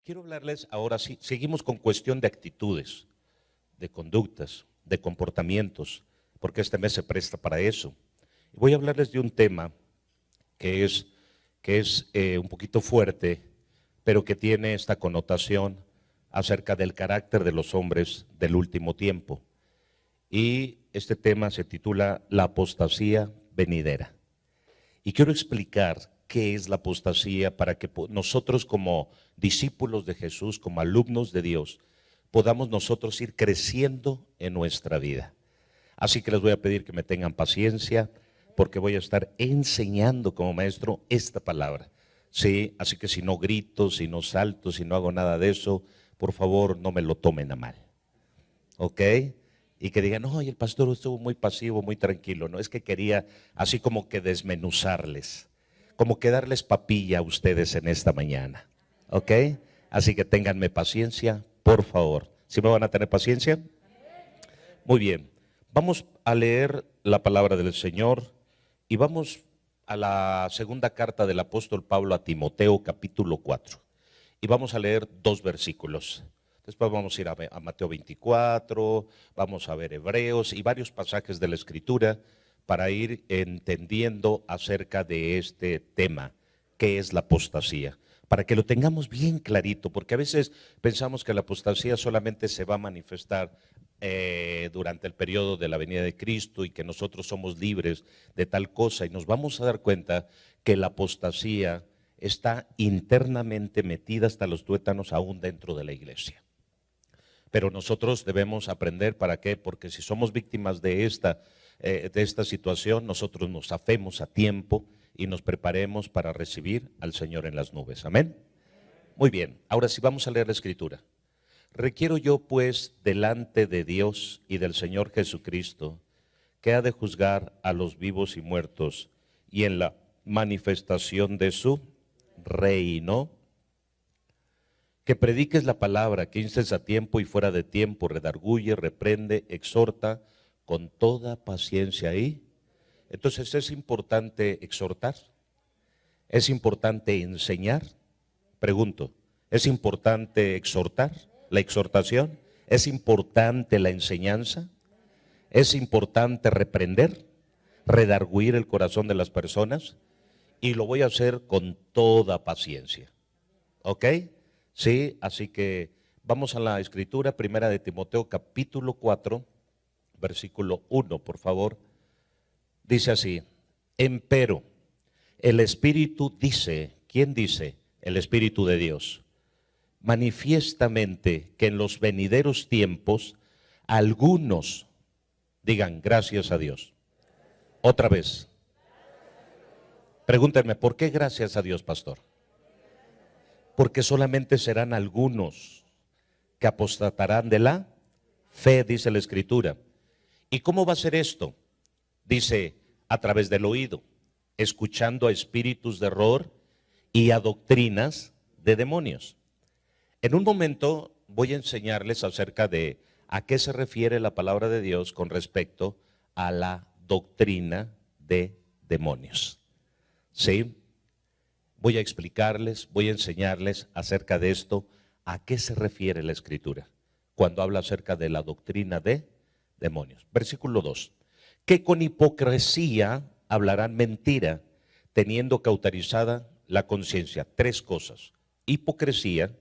Quiero hablarles ahora, sí, seguimos con cuestión de actitudes, de conductas, de comportamientos, porque este mes se presta para eso. Voy a hablarles de un tema que es un poquito fuerte, pero que tiene esta connotación acerca del carácter de los hombres del último tiempo. Y este tema se titula La apostasía venidera. Y quiero explicar qué es la apostasía para que nosotros como discípulos de Jesús, como alumnos de Dios, podamos nosotros ir creciendo en nuestra vida. Así que les voy a pedir que me tengan paciencia, porque voy a estar enseñando como maestro esta palabra. Sí, así que si no grito, si no salto, si no hago nada de eso, por favor no me lo tomen a mal. ¿Ok? Y que digan, no, y el pastor estuvo muy pasivo, muy tranquilo. No, es que quería así como que desmenuzarles, como que darles papilla a ustedes en esta mañana. ¿Ok? Así que ténganme paciencia, por favor. ¿Sí me van a tener paciencia? Muy bien. Vamos a leer la palabra del Señor y vamos a la segunda carta del apóstol Pablo a Timoteo, capítulo 4. Y vamos a leer 2 versículos. Después vamos a ir a Mateo 24, vamos a ver Hebreos y varios pasajes de la Escritura para ir entendiendo acerca de este tema, que es la apostasía, para que lo tengamos bien clarito, porque a veces pensamos que la apostasía solamente se va a manifestar durante el periodo de la venida de Cristo y que nosotros somos libres de tal cosa, y nos vamos a dar cuenta que la apostasía está internamente metida hasta los tuétanos aún dentro de la iglesia. Pero nosotros debemos aprender, ¿para qué? Porque si somos víctimas de esta situación, nosotros nos afemos a tiempo y nos preparemos para recibir al Señor en las nubes. Amén. Muy bien, ahora sí vamos a leer la Escritura. Requiero yo pues delante de Dios y del Señor Jesucristo, que ha de juzgar a los vivos y muertos, y en la manifestación de su reino, que prediques la palabra, que instes a tiempo y fuera de tiempo, redarguye, reprende, exhorta con toda paciencia ahí. Entonces es importante exhortar, es importante enseñar. Pregunto, ¿es importante exhortar? La exhortación, ¿es importante la enseñanza? ¿Es importante reprender, redarguir el corazón de las personas? Y lo voy a hacer con toda paciencia. ¿Ok? Sí, así que vamos a la Escritura, primera de Timoteo, capítulo 4, versículo 1, por favor. Dice así: empero, el Espíritu dice, ¿quién dice? El Espíritu de Dios. Manifiestamente que en los venideros tiempos algunos digan gracias a Dios. Otra vez. Pregúntenme, ¿por qué gracias a Dios, pastor? Porque solamente serán algunos que apostatarán de la fe, dice la Escritura. ¿Y cómo va a ser esto? Dice, a través del oído, escuchando a espíritus de error y a doctrinas de demonios. En un momento voy a enseñarles acerca de a qué se refiere la palabra de Dios con respecto a la doctrina de demonios. ¿Sí? Voy a explicarles, voy a enseñarles acerca de esto, a qué se refiere la Escritura cuando habla acerca de la doctrina de demonios. Versículo 2. Que con hipocresía hablarán mentira, teniendo cauterizada la conciencia. 3 cosas: hipocresía,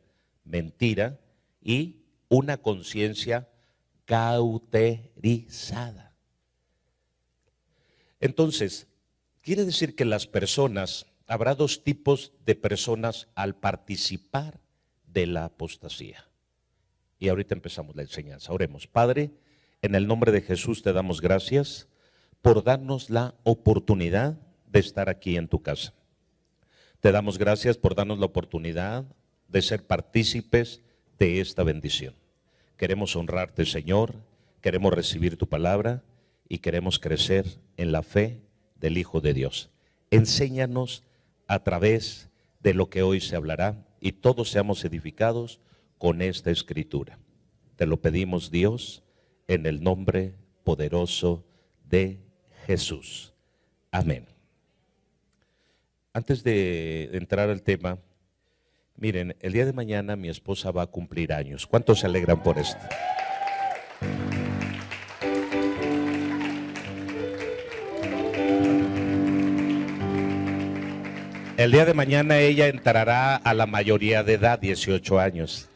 mentira y una conciencia cauterizada. Entonces, quiere decir que las personas, habrá 2 tipos de personas al participar de la apostasía. Y ahorita empezamos la enseñanza. Oremos. Padre, en el nombre de Jesús te damos gracias por darnos la oportunidad de estar aquí en tu casa. Te damos gracias por darnos la oportunidad de ser partícipes de esta bendición. Queremos honrarte, Señor, queremos recibir tu palabra y queremos crecer en la fe del Hijo de Dios. Enséñanos a través de lo que hoy se hablará y todos seamos edificados con esta Escritura. Te lo pedimos, Dios, en el nombre poderoso de Jesús. Amén. Antes de entrar al tema, Miren, el día de mañana mi esposa va a cumplir años. ¿Cuántos se alegran por esto? El día de mañana ella entrará a la mayoría de edad, 18 años.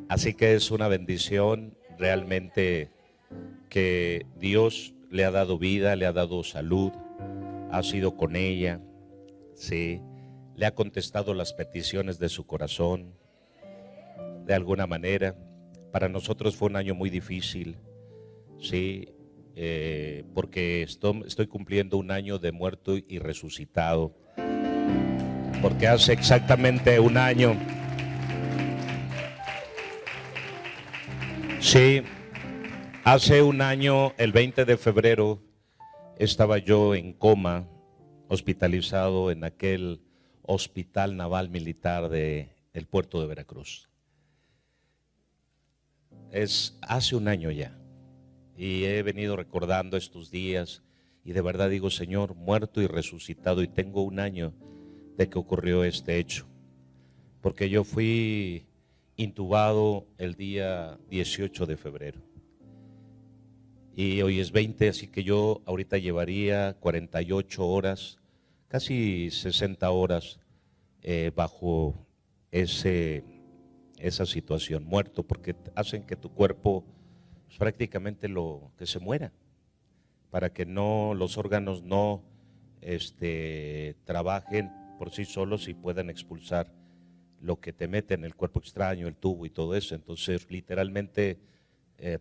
Así que es una bendición realmente que Dios le ha dado vida, le ha dado salud, ha sido con ella, sí, le ha contestado las peticiones de su corazón, de alguna manera. Para nosotros fue un año muy difícil, sí, porque estoy cumpliendo un año de muerto y resucitado, porque hace exactamente un año, sí, hace un año, el 20 de febrero, estaba yo en coma, hospitalizado en aquel hospital naval militar del puerto de Veracruz. Es hace un año ya. Y he venido recordando estos días y de verdad digo, Señor, muerto y resucitado, y tengo un año de que ocurrió este hecho. Porque yo fui intubado el día 18 de febrero. Y hoy es 20, así que yo ahorita llevaría 48 horas, casi 60 horas bajo esa situación, muerto, porque hacen que tu cuerpo pues, prácticamente que se muera, para que no los órganos no trabajen por sí solos y puedan expulsar lo que te mete en el cuerpo extraño, el tubo y todo eso. Entonces literalmente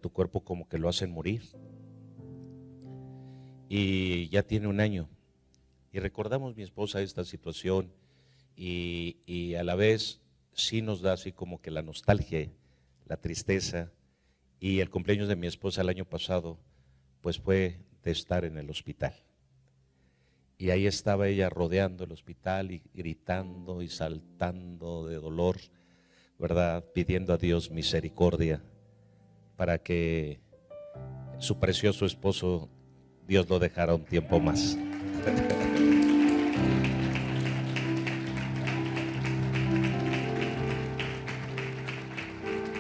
tu cuerpo como que lo hacen morir. Y ya tiene un año. Y recordamos mi esposa esta situación y a la vez sí nos da así como que la nostalgia, la tristeza. Y el cumpleaños de mi esposa el año pasado pues fue de estar en el hospital. Y ahí estaba ella rodeando el hospital y gritando y saltando de dolor, ¿verdad? Pidiendo a Dios misericordia para que su precioso esposo, Dios lo dejara un tiempo más.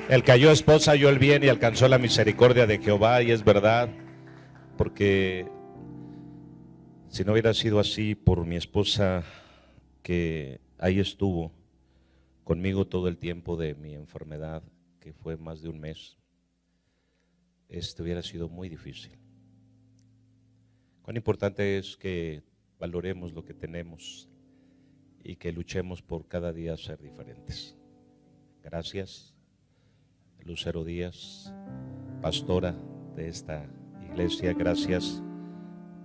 El que halló esposa halló el bien y alcanzó la misericordia de Jehová, y es verdad, porque si no hubiera sido así por mi esposa, que ahí estuvo conmigo todo el tiempo de mi enfermedad, que fue más de un mes, hubiera sido muy difícil. Cuán importante es que valoremos lo que tenemos y que luchemos por cada día ser diferentes. Gracias, Lucero Díaz, pastora de esta iglesia. Gracias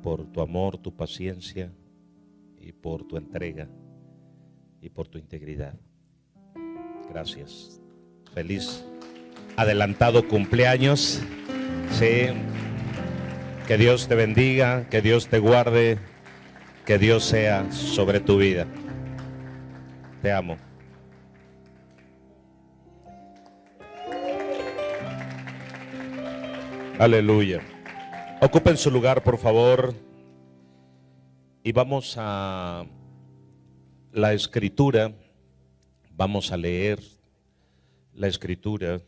por tu amor, tu paciencia y por tu entrega y por tu integridad. Gracias. Feliz adelantado cumpleaños. Sí. Que Dios te bendiga, que Dios te guarde, que Dios sea sobre tu vida. Te amo. Aleluya. Ocupen su lugar, por favor, y vamos a la escritura. Vamos a leer la escritura.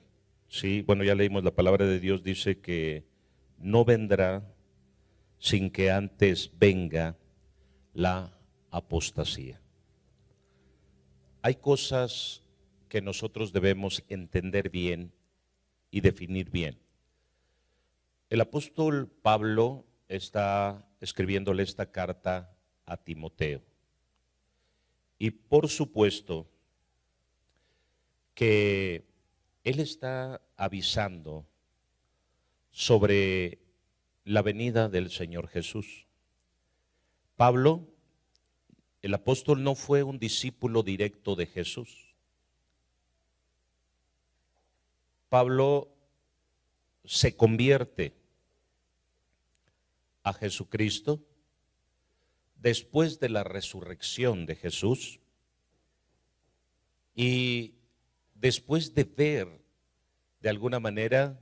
Sí, bueno, ya leímos la palabra de Dios, dice que no vendrá sin que antes venga la apostasía. Hay cosas que nosotros debemos entender bien y definir bien. El apóstol Pablo está escribiéndole esta carta a Timoteo. Y por supuesto que él está avisando sobre la venida del Señor Jesús. Pablo, el apóstol, no fue un discípulo directo de Jesús. Pablo se convierte a Jesucristo después de la resurrección de Jesús y después de ver de alguna manera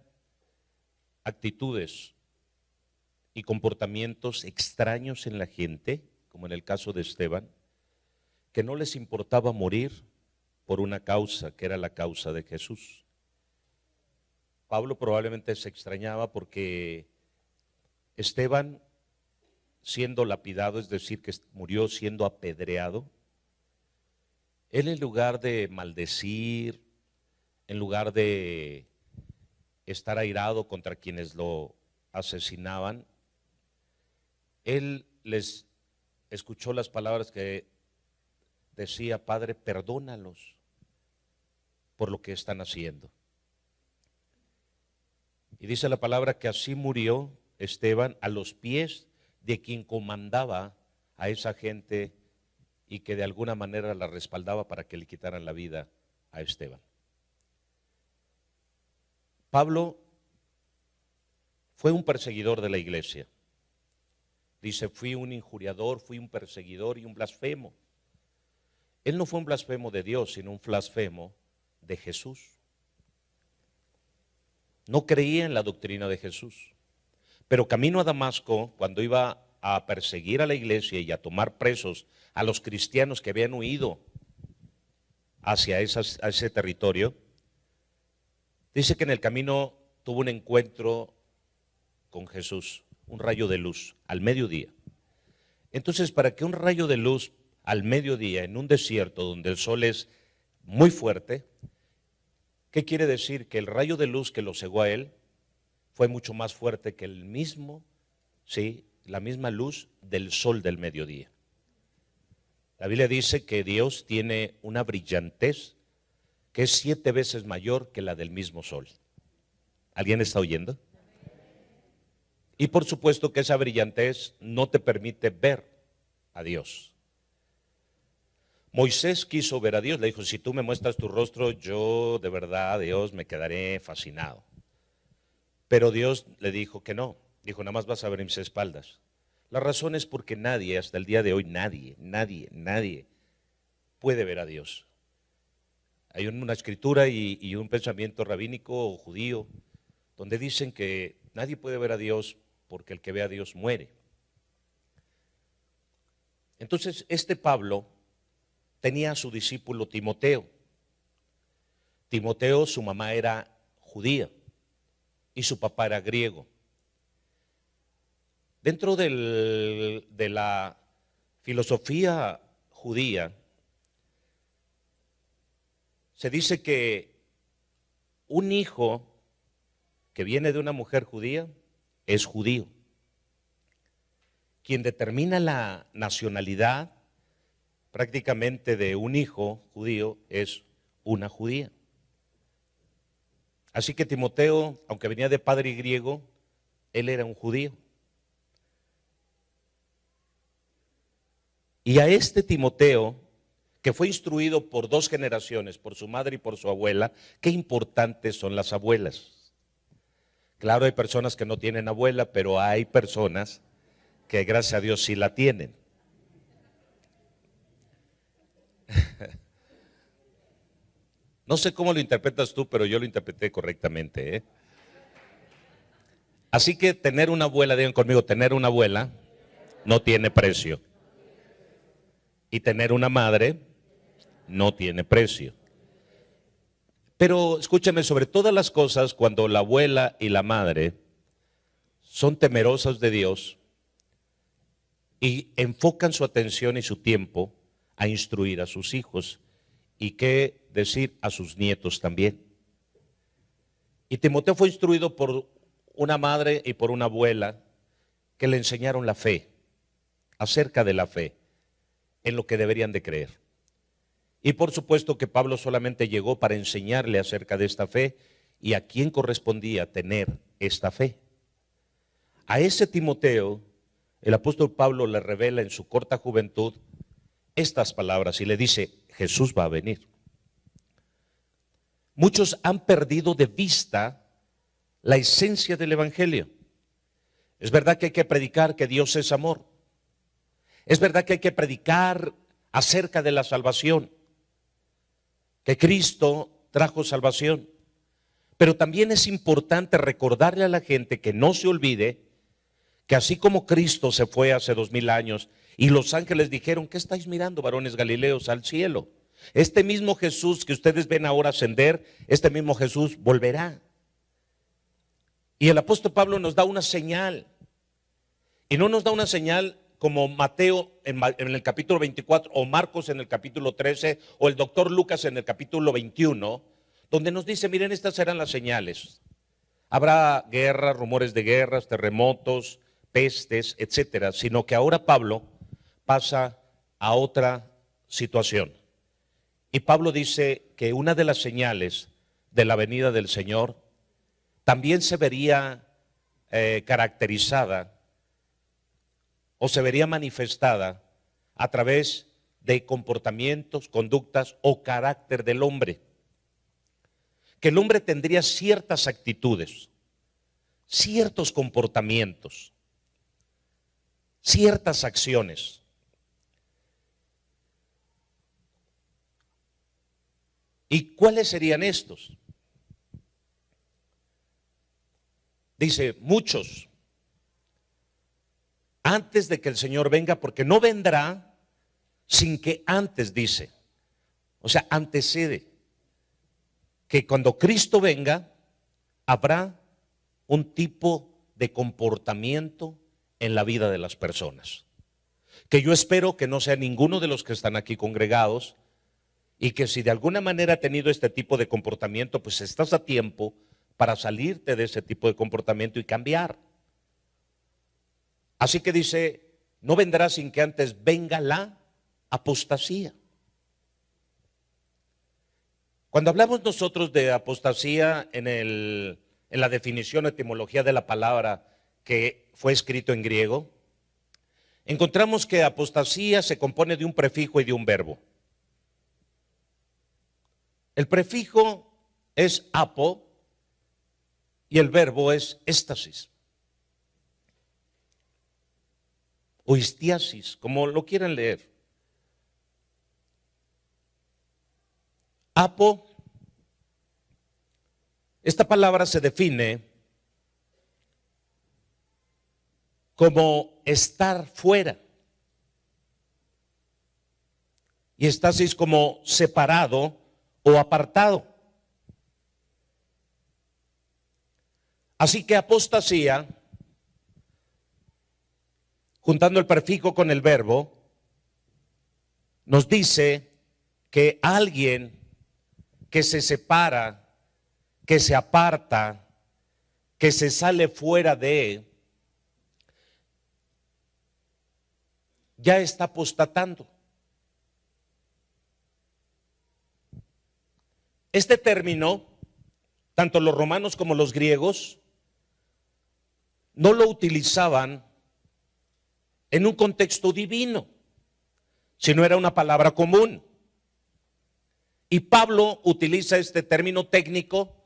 actitudes y comportamientos extraños en la gente, como en el caso de Esteban, que no les importaba morir por una causa que era la causa de Jesús. Pablo probablemente se extrañaba porque Esteban, siendo lapidado, es decir, que murió siendo apedreado, él en lugar de maldecir, en lugar de estar airado contra quienes lo asesinaban, él les escuchó las palabras que decía: Padre, perdónalos por lo que están haciendo. Y dice la palabra que así murió Esteban a los pies de quien comandaba a esa gente y que de alguna manera la respaldaba para que le quitaran la vida a Esteban. Pablo fue un perseguidor de la iglesia. Dice: fui un injuriador, fui un perseguidor y un blasfemo. Él no fue un blasfemo de Dios, sino un blasfemo de Jesús. No creía en la doctrina de Jesús. Pero camino a Damasco, cuando iba a perseguir a la iglesia y a tomar presos a los cristianos que habían huido hacia ese territorio, dice que en el camino tuvo un encuentro con Jesús, un rayo de luz al mediodía. Entonces, para que un rayo de luz al mediodía en un desierto donde el sol es muy fuerte, ¿qué quiere decir? Que el rayo de luz que lo cegó a él fue mucho más fuerte que el mismo, sí, la misma luz del sol del mediodía. La Biblia dice que Dios tiene una brillantez que es 7 veces mayor que la del mismo sol. ¿Alguien está oyendo? Y por supuesto que esa brillantez no te permite ver a Dios. Moisés quiso ver a Dios, le dijo: si tú me muestras tu rostro, yo de verdad, Dios, me quedaré fascinado. Pero Dios le dijo que no, dijo: nada más vas a ver mis espaldas. La razón es porque nadie, hasta el día de hoy, nadie puede ver a Dios. Hay una escritura y un pensamiento rabínico o judío donde dicen que nadie puede ver a Dios porque el que ve a Dios muere. Entonces, Pablo tenía a su discípulo Timoteo. Timoteo, su mamá era judía y su papá era griego. Dentro de la filosofía judía, se dice que un hijo que viene de una mujer judía es judío. Quien determina la nacionalidad prácticamente de un hijo judío es una judía. Así que Timoteo, aunque venía de padre griego, él era un judío. Y a Timoteo, que fue instruido por 2 generaciones, por su madre y por su abuela, qué importantes son las abuelas. Claro, hay personas que no tienen abuela, pero hay personas que gracias a Dios sí la tienen. No sé cómo lo interpretas tú, pero yo lo interpreté correctamente, ¿eh? Así que tener una abuela, digan conmigo, tener una abuela no tiene precio. Y tener una madre no tiene precio. Pero escúchame, sobre todas las cosas, cuando la abuela y la madre son temerosas de Dios y enfocan su atención y su tiempo a instruir a sus hijos, y qué decir, a sus nietos también. Y Timoteo fue instruido por una madre y por una abuela que le enseñaron la fe, acerca de la fe, en lo que deberían de creer. Y por supuesto que Pablo solamente llegó para enseñarle acerca de esta fe y a quién correspondía tener esta fe. A ese Timoteo, el apóstol Pablo le revela en su corta juventud estas palabras y le dice: Jesús va a venir. Muchos han perdido de vista la esencia del evangelio. Es verdad que hay que predicar que Dios es amor. Es verdad que hay que predicar acerca de la salvación, que Cristo trajo salvación. Pero también es importante recordarle a la gente que no se olvide que así como Cristo se fue hace 2000 años Y los ángeles dijeron: ¿qué estáis mirando, varones galileos? Al cielo. Este mismo Jesús que ustedes ven ahora ascender, este mismo Jesús volverá. Y el apóstol Pablo nos da una señal. Y no nos da una señal como Mateo en el capítulo 24, o Marcos en el capítulo 13, o el doctor Lucas en el capítulo 21, donde nos dice: miren, estas serán las señales. Habrá guerras, rumores de guerras, terremotos, pestes, etcétera. Sino que ahora Pablo pasa a otra situación. Y Pablo dice que una de las señales de la venida del Señor también se vería caracterizada, o se vería manifestada a través de comportamientos, conductas o carácter del hombre. Que el hombre tendría ciertas actitudes, ciertos comportamientos, ciertas acciones. ¿Y cuáles serían estos? Dice: muchos, antes de que el Señor venga, porque no vendrá sin que antes, dice, o sea, antecede, que cuando Cristo venga, habrá un tipo de comportamiento en la vida de las personas, que yo espero que no sea ninguno de los que están aquí congregados, y que si de alguna manera ha tenido este tipo de comportamiento, pues estás a tiempo para salirte de ese tipo de comportamiento y cambiar. Así que dice: no vendrá sin que antes venga la apostasía. Cuando hablamos nosotros de apostasía en la definición, etimología de la palabra que fue escrito en griego, encontramos que apostasía se compone de un prefijo y de un verbo. El prefijo es apo y el verbo es éstasis o histiasis, como lo quieran leer. Apo, esta palabra se define como estar fuera, y estasis como separado o apartado. Así que apostasía, juntando el prefijo con el verbo, nos dice que alguien que se separa, que se aparta, que se sale fuera de, ya está apostatando. Este término, tanto los romanos como los griegos, no lo utilizaban en un contexto divino, sino era una palabra común. Y Pablo utiliza este término técnico,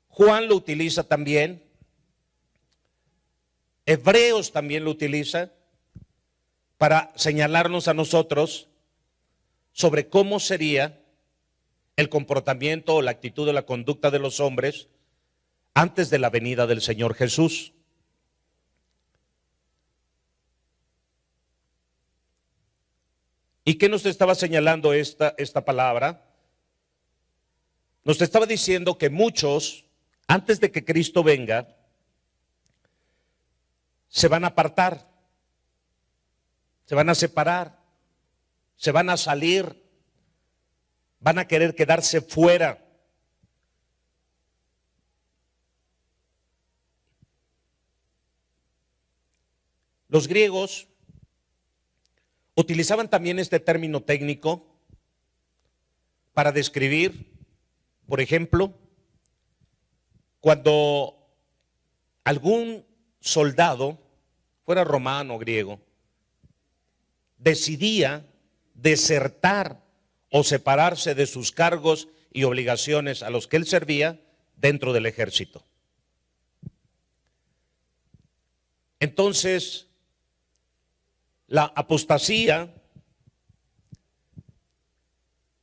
Juan lo utiliza también, Hebreos también lo utiliza para señalarnos a nosotros sobre cómo sería el comportamiento o la actitud o la conducta de los hombres antes de la venida del Señor Jesús. ¿Y qué nos estaba señalando esta palabra? Nos estaba diciendo que muchos, antes de que Cristo venga, se van a apartar, se van a separar, se van a salir, van a querer quedarse fuera. Los griegos utilizaban también este término técnico para describir, por ejemplo, cuando algún soldado, fuera romano o griego, decidía desertar o separarse de sus cargos y obligaciones a los que él servía dentro del ejército. Entonces, la apostasía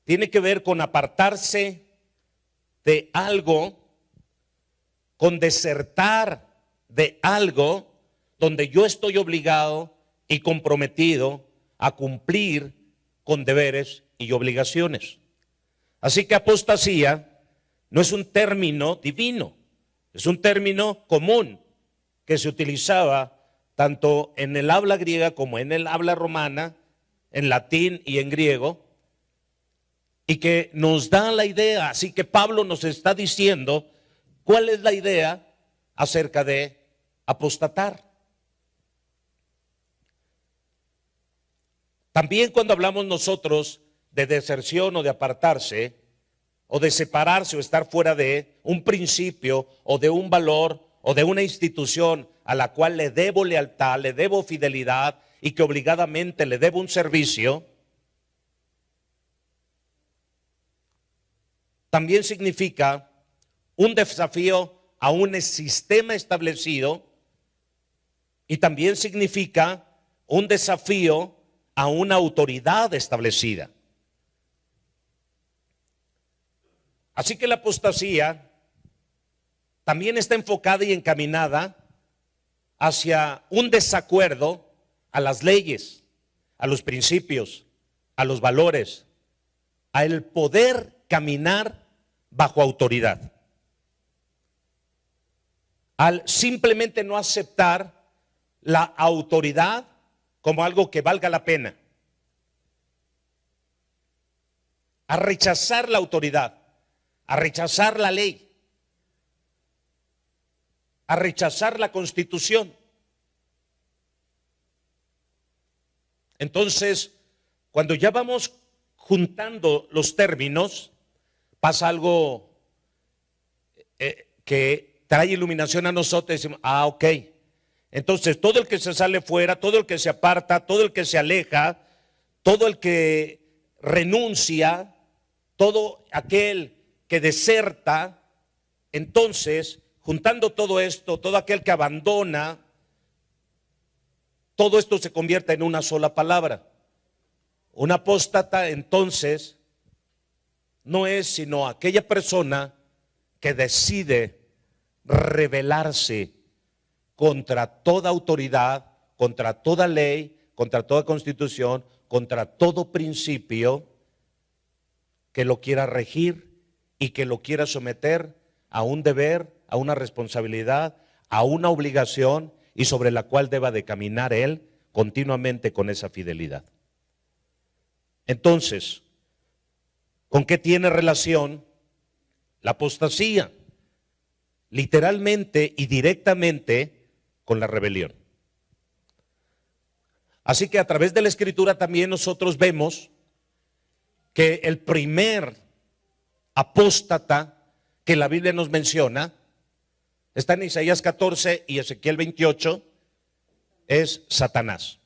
tiene que ver con apartarse de algo, con desertar de algo donde yo estoy obligado y comprometido a cumplir con deberes y obligaciones. Así que apostasía no es un término divino, es un término común que se utilizaba tanto en el habla griega como en el habla romana, en latín y en griego, y que nos da la idea. Así que Pablo nos está diciendo cuál es la idea acerca de apostatar. También cuando hablamos nosotros de deserción o de apartarse, o de separarse o estar fuera de un principio o de un valor o de una institución a la cual le debo lealtad, le debo fidelidad y que obligadamente le debo un servicio, también significa un desafío a un sistema establecido y también significa un desafío a una autoridad establecida. Así que la apostasía también está enfocada y encaminada hacia un desacuerdo a las leyes, a los principios, a los valores, a el poder caminar bajo autoridad, al simplemente no aceptar la autoridad como algo que valga la pena, a rechazar la autoridad, a rechazar la ley, a rechazar la Constitución. Entonces, cuando ya vamos juntando los términos, pasa algo que trae iluminación a nosotros y decimos, ok, entonces todo el que se sale fuera, todo el que se aparta, todo el que se aleja, todo el que renuncia, todo aquel que deserta, entonces, juntando todo esto, todo aquel que abandona, todo esto se convierte en una sola palabra. Un apóstata, entonces, no es sino aquella persona que decide rebelarse contra toda autoridad, contra toda ley, contra toda constitución, contra todo principio que lo quiera regir y que lo quiera someter a un deber, a una responsabilidad, a una obligación y sobre la cual deba de caminar él continuamente con esa fidelidad. Entonces, ¿con qué tiene relación la apostasía? Literalmente y directamente con la rebelión. Así que a través de la Escritura también nosotros vemos que el primer apóstata que la Biblia nos menciona está en Isaías 14 y Ezequiel 28, es Satanás.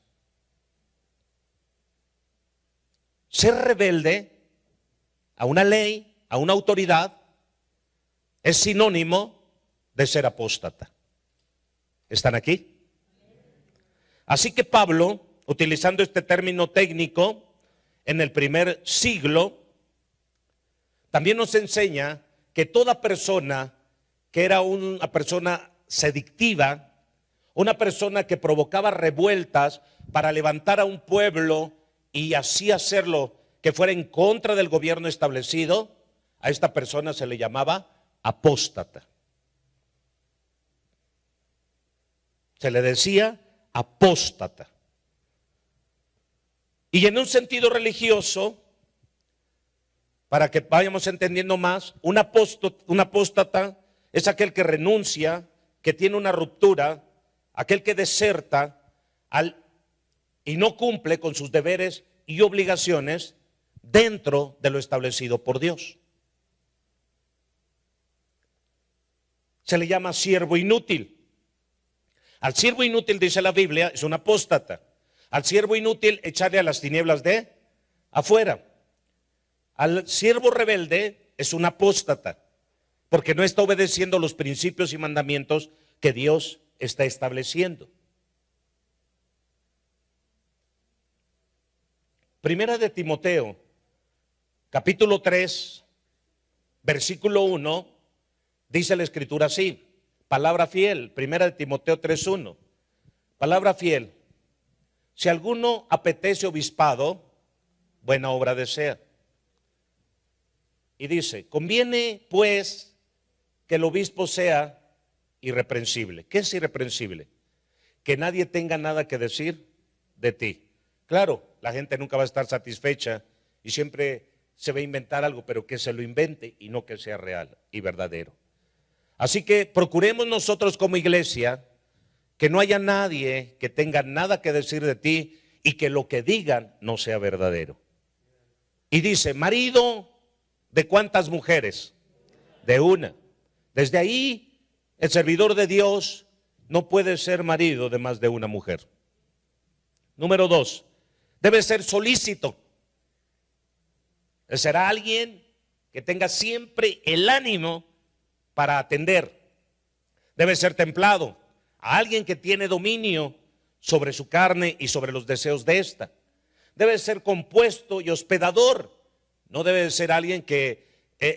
Ser rebelde a una ley, a una autoridad, es sinónimo de ser apóstata. ¿Están aquí? Así que Pablo, utilizando este término técnico, en el primer siglo, también nos enseña que toda persona que era una persona sedictiva, una persona que provocaba revueltas para levantar a un pueblo y así hacerlo que fuera en contra del gobierno establecido, a esta persona se le llamaba apóstata. Se le decía apóstata. Y en un sentido religioso, para que vayamos entendiendo más, un apóstata es aquel que renuncia, que tiene una ruptura, aquel que deserta y no cumple con sus deberes y obligaciones dentro de lo establecido por Dios. Se le llama siervo inútil. Al siervo inútil, dice la Biblia, es un apóstata. Al siervo inútil, echarle a las tinieblas de afuera. Al siervo rebelde es un apóstata, porque no está obedeciendo los principios y mandamientos que Dios está estableciendo. Primera de Timoteo, capítulo 3, versículo 1, dice la Escritura así, palabra fiel, Primera de Timoteo 3:1, palabra fiel. Si alguno apetece obispado, buena obra desea. Y dice, conviene pues que el obispo sea irreprensible. ¿Qué es irreprensible? Que nadie tenga nada que decir de ti. Claro, la gente nunca va a estar satisfecha y siempre se va a inventar algo, pero que se lo invente y no que sea real y verdadero. Así que procuremos nosotros como iglesia que no haya nadie que tenga nada que decir de ti y que lo que digan no sea verdadero. Y dice, marido, ¿de cuántas mujeres? De una. Desde ahí, el servidor de Dios no puede ser marido de más de una mujer. Número 2, debe ser solícito. Será alguien que tenga siempre el ánimo para atender. Debe ser templado, alguien que tiene dominio sobre su carne y sobre los deseos de esta. Debe ser compuesto y hospedador. No debe ser alguien que,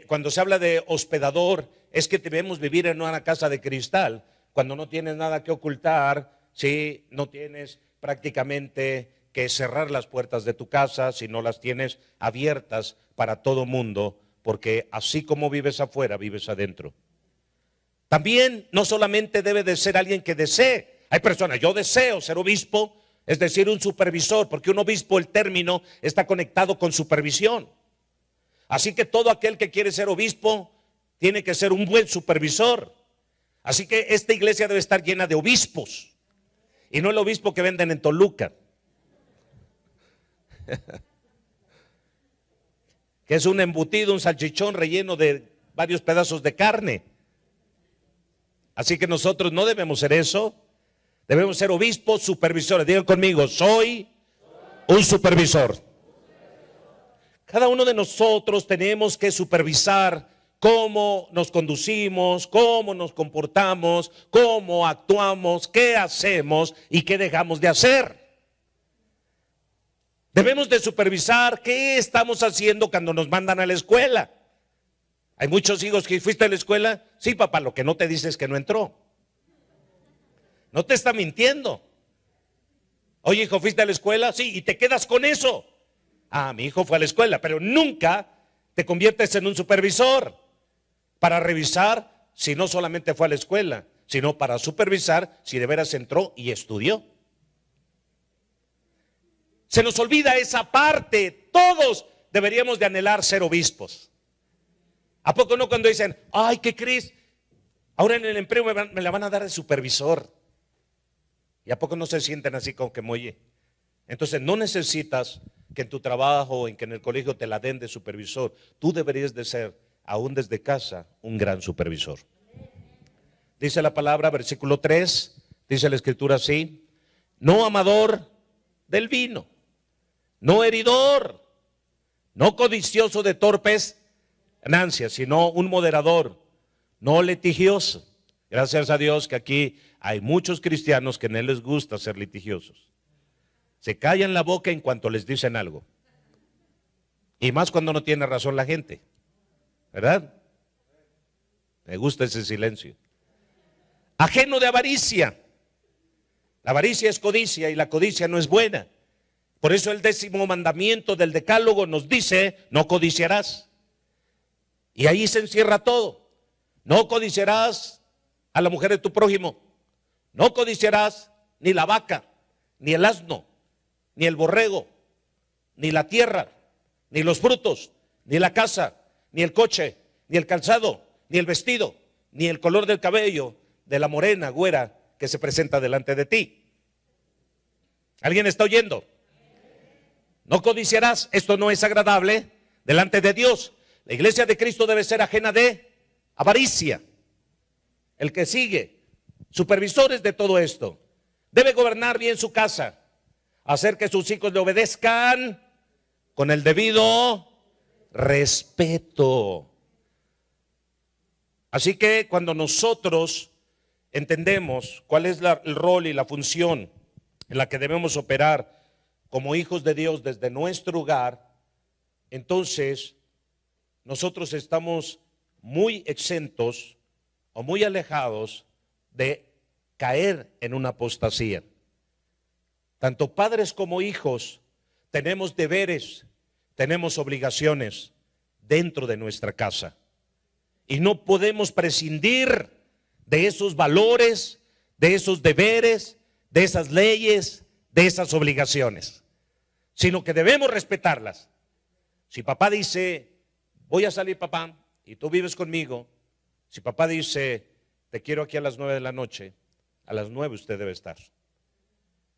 cuando se habla de hospedador, es que debemos vivir en una casa de cristal, cuando no tienes nada que ocultar, ¿sí? No tienes prácticamente que cerrar las puertas de tu casa, si no las tienes abiertas para todo mundo, porque así como vives afuera, vives adentro. También no solamente debe de ser alguien que desee. Hay personas, yo deseo ser obispo, es decir, un supervisor, porque un obispo, el término, está conectado con supervisión. Así que todo aquel que quiere ser obispo tiene que ser un buen supervisor. Así que esta iglesia debe estar llena de obispos, y no el obispo que venden en Toluca, que es un embutido, un salchichón relleno de varios pedazos de carne. Así que nosotros no debemos ser eso. Debemos ser obispos, supervisores. Digan conmigo, soy un supervisor. Cada uno de nosotros tenemos que supervisar cómo nos conducimos, cómo nos comportamos, cómo actuamos, qué hacemos y qué dejamos de hacer. Debemos de supervisar qué estamos haciendo cuando nos mandan a la escuela. Hay muchos hijos que fuiste a la escuela. Sí, papá, lo que no te dice es que no entró. No te está mintiendo. Oye, hijo, ¿fuiste a la escuela? Sí, y te quedas con eso. Ah, mi hijo fue a la escuela, pero nunca te conviertes en un supervisor para revisar si no solamente fue a la escuela, sino para supervisar si de veras entró y estudió. Se nos olvida esa parte. Todos deberíamos de anhelar ser obispos. ¿A poco no cuando dicen, ay, ¿qué crees? Ahora en el empleo me la van a dar de supervisor. ¿Y a poco no se sienten así como que oye? Entonces no necesitas que en tu trabajo, en que en el colegio te la den de supervisor. Tú deberías de ser, aún desde casa, un gran supervisor. Dice la palabra, versículo 3, dice la escritura así, no amador del vino, no heridor, no codicioso de torpes ganancias, sino un moderador, no litigioso. Gracias a Dios que aquí hay muchos cristianos que no les gusta ser litigiosos. Se callan la boca en cuanto les dicen algo. Y más cuando no tiene razón la gente. ¿Verdad? Me gusta ese silencio. Ajeno de avaricia. La avaricia es codicia y la codicia no es buena. Por eso el 10º mandamiento del Decálogo nos dice, no codiciarás. Y ahí se encierra todo. No codiciarás a la mujer de tu prójimo. No codiciarás ni la vaca, ni el asno, ni el borrego, ni la tierra, ni los frutos, ni la casa, ni el coche, ni el calzado, ni el vestido, ni el color del cabello de la morena güera que se presenta delante de ti. ¿Alguien está oyendo? No codiciarás. Esto no es agradable delante de Dios. La iglesia de Cristo debe ser ajena de avaricia. El que sigue, supervisores de todo esto, debe gobernar bien su casa, hacer que sus hijos le obedezcan con el debido respeto. Así que cuando nosotros entendemos cuál es el rol y la función en la que debemos operar como hijos de Dios desde nuestro hogar, entonces nosotros estamos muy exentos o muy alejados de caer en una apostasía. Tanto padres como hijos tenemos deberes, tenemos obligaciones dentro de nuestra casa. Y no podemos prescindir de esos valores, de esos deberes, de esas leyes, de esas obligaciones, sino que debemos respetarlas. Si papá dice, voy a salir papá, y tú vives conmigo, si papá dice, te quiero aquí a las 9 de la noche, a las 9 usted debe estar.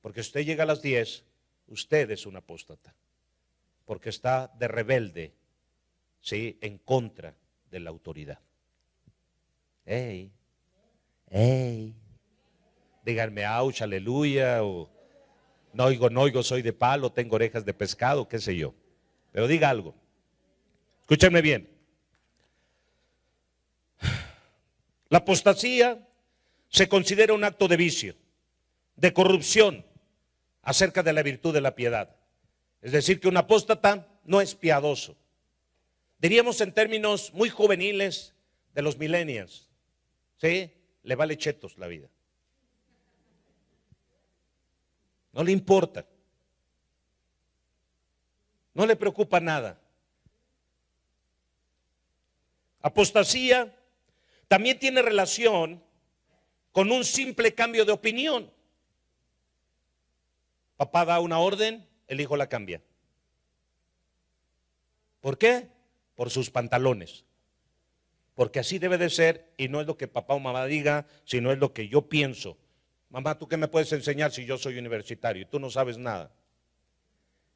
Porque si usted llega a las 10, usted es un apóstata, porque está de rebelde, ¿sí?, en contra de la autoridad. ¡Ey! ¡Ey! Díganme, ¡auch, aleluya! O no oigo, soy de palo, tengo orejas de pescado, qué sé yo. Pero diga algo. Escúchenme bien. La apostasía se considera un acto de vicio, de corrupción acerca de la virtud de la piedad. Es decir, que un apóstata no es piadoso. Diríamos en términos muy juveniles de los millennials, ¿sí? Le vale chetos la vida. No le importa. No le preocupa nada. Apostasía también tiene relación con un simple cambio de opinión. Papá da una orden, el hijo la cambia. ¿Por qué? Por sus pantalones. Porque así debe de ser, y no es lo que papá o mamá diga, sino es lo que yo pienso. Mamá, ¿tú qué me puedes enseñar si yo soy universitario y tú no sabes nada?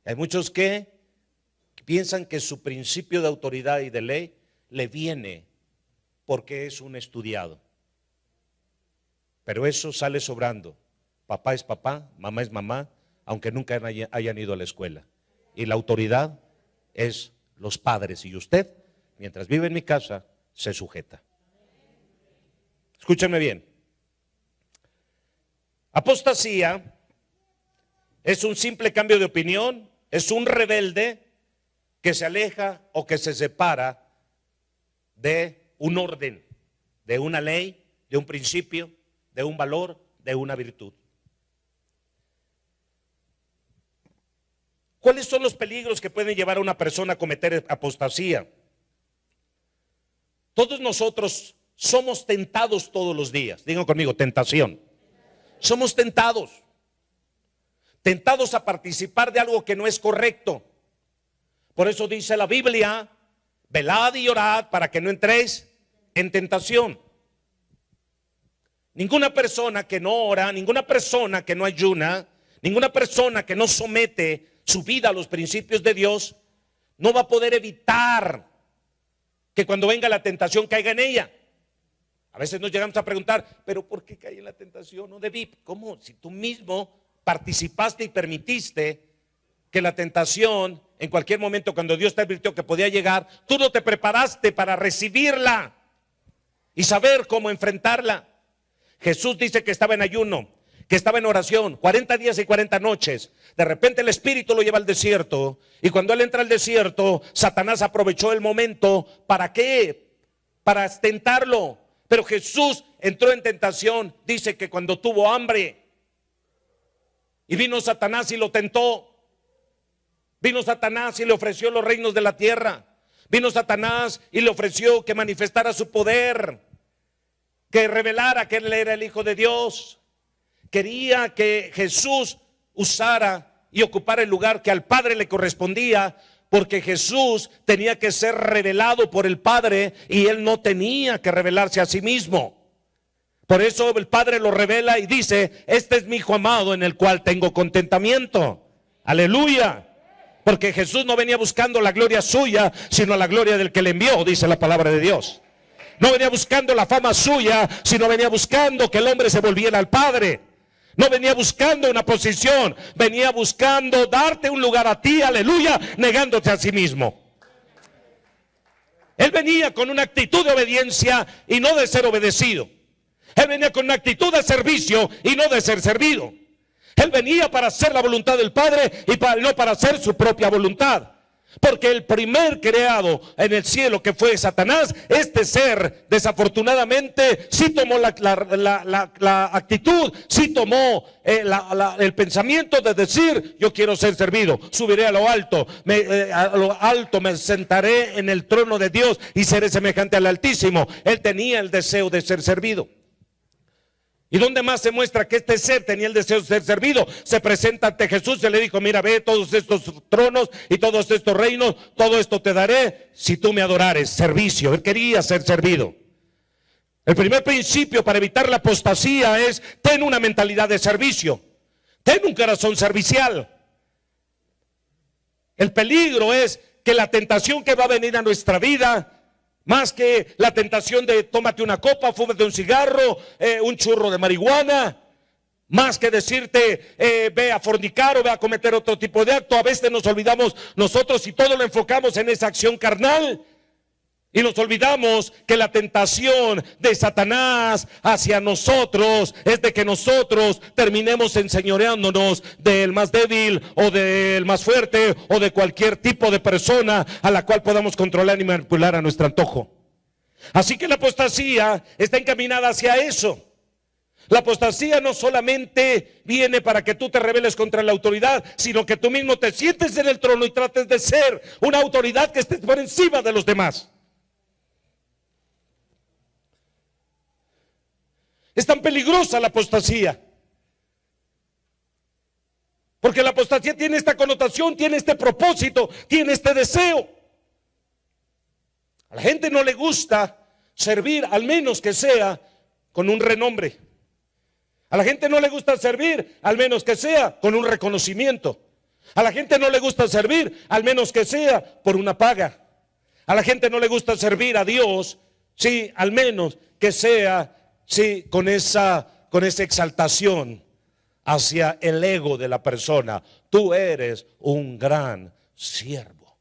Hay muchos que piensan que su principio de autoridad y de ley le viene porque es un estudiado. Pero eso sale sobrando. Papá es papá, mamá es mamá, aunque nunca hayan ido a la escuela. Y la autoridad es los padres, y usted, mientras vive en mi casa, se sujeta. Escúchenme bien. Apostasía es un simple cambio de opinión, es un rebelde que se aleja o que se separa de un orden, de una ley, de un principio, de un valor, de una virtud. ¿Cuáles son los peligros que pueden llevar a una persona a cometer apostasía? Todos nosotros somos tentados todos los días. Digan conmigo, tentación. Somos tentados a participar de algo que no es correcto. Por eso dice la Biblia, velad y orad para que no entréis en tentación. Ninguna persona que no ora, ninguna persona que no ayuna, ninguna persona que no somete su vida a los principios de Dios, no va a poder evitar que cuando venga la tentación caiga en ella. A veces nos llegamos a preguntar, pero ¿por qué caí en la tentación? No debí. ¿Cómo? Si tú mismo participaste y permitiste que la tentación, en cualquier momento cuando Dios te advirtió que podía llegar, tú no te preparaste para recibirla y saber cómo enfrentarla. Jesús dice que estaba en ayuno, que estaba en oración, 40 días y 40 noches. De repente el Espíritu lo lleva al desierto, y cuando él entra al desierto, Satanás aprovechó el momento. ¿Para qué? Para tentarlo. Pero Jesús entró en tentación, dice que cuando tuvo hambre, y vino Satanás y lo tentó. Vino Satanás y le ofreció los reinos de la tierra. Vino Satanás y le ofreció que manifestara su poder, que revelara que él era el Hijo de Dios. Quería que Jesús usara y ocupara el lugar que al Padre le correspondía, porque Jesús tenía que ser revelado por el Padre y él no tenía que revelarse a sí mismo. Por eso el Padre lo revela y dice: este es mi Hijo amado en el cual tengo contentamiento. Aleluya. Porque Jesús no venía buscando la gloria suya, sino la gloria del que le envió, dice la palabra de Dios. No venía buscando la fama suya, sino venía buscando que el hombre se volviera al Padre. No venía buscando una posición, venía buscando darte un lugar a ti, aleluya, negándote a sí mismo. Él venía con una actitud de obediencia y no de ser obedecido. Él venía con una actitud de servicio y no de ser servido. Él venía para hacer la voluntad del Padre y no para hacer su propia voluntad. Porque el primer creado en el cielo, que fue Satanás, este ser desafortunadamente sí tomó la actitud, sí tomó el pensamiento de decir: yo quiero ser servido, subiré a lo alto, me sentaré en el trono de Dios y seré semejante al Altísimo. Él tenía el deseo de ser servido. ¿Y dónde más se muestra que este ser tenía el deseo de ser servido? Se presenta ante Jesús y le dijo: mira, ve todos estos tronos y todos estos reinos, todo esto te daré si tú me adorares. Servicio. Él quería ser servido. El primer principio para evitar la apostasía es: ten una mentalidad de servicio, ten un corazón servicial. El peligro es que la tentación que va a venir a nuestra vida, más que la tentación de tómate una copa, fúmate un cigarro, un churro de marihuana, más que decirte ve a fornicar o ve a cometer otro tipo de acto, a veces nos olvidamos nosotros y todo lo enfocamos en esa acción carnal. Y nos olvidamos que la tentación de Satanás hacia nosotros es de que nosotros terminemos enseñoreándonos del más débil o del más fuerte o de cualquier tipo de persona a la cual podamos controlar y manipular a nuestro antojo. Así que la apostasía está encaminada hacia eso. La apostasía no solamente viene para que tú te rebeles contra la autoridad, sino que tú mismo te sientes en el trono y trates de ser una autoridad que esté por encima de los demás. Es tan peligrosa la apostasía, porque la apostasía tiene esta connotación, tiene este propósito, tiene este deseo. A la gente no le gusta servir, al menos que sea con un renombre. A la gente no le gusta servir, al menos que sea con un reconocimiento. A la gente no le gusta servir, al menos que sea por una paga. A la gente no le gusta servir a Dios, sí, al menos que sea, sí, con esa exaltación hacia el ego de la persona. Tú eres un gran siervo.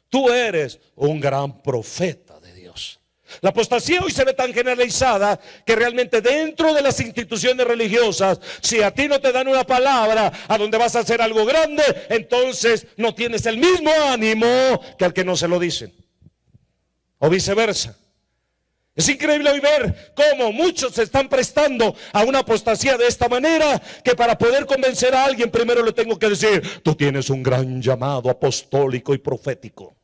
Tú eres un gran profeta de Dios. La apostasía hoy se ve tan generalizada que realmente dentro de las instituciones religiosas, si a ti no te dan una palabra a donde vas a hacer algo grande, entonces no tienes el mismo ánimo que al que no se lo dicen. O viceversa. Es increíble hoy ver cómo muchos se están prestando a una apostasía de esta manera, que para poder convencer a alguien primero le tengo que decir: tú tienes un gran llamado apostólico y profético.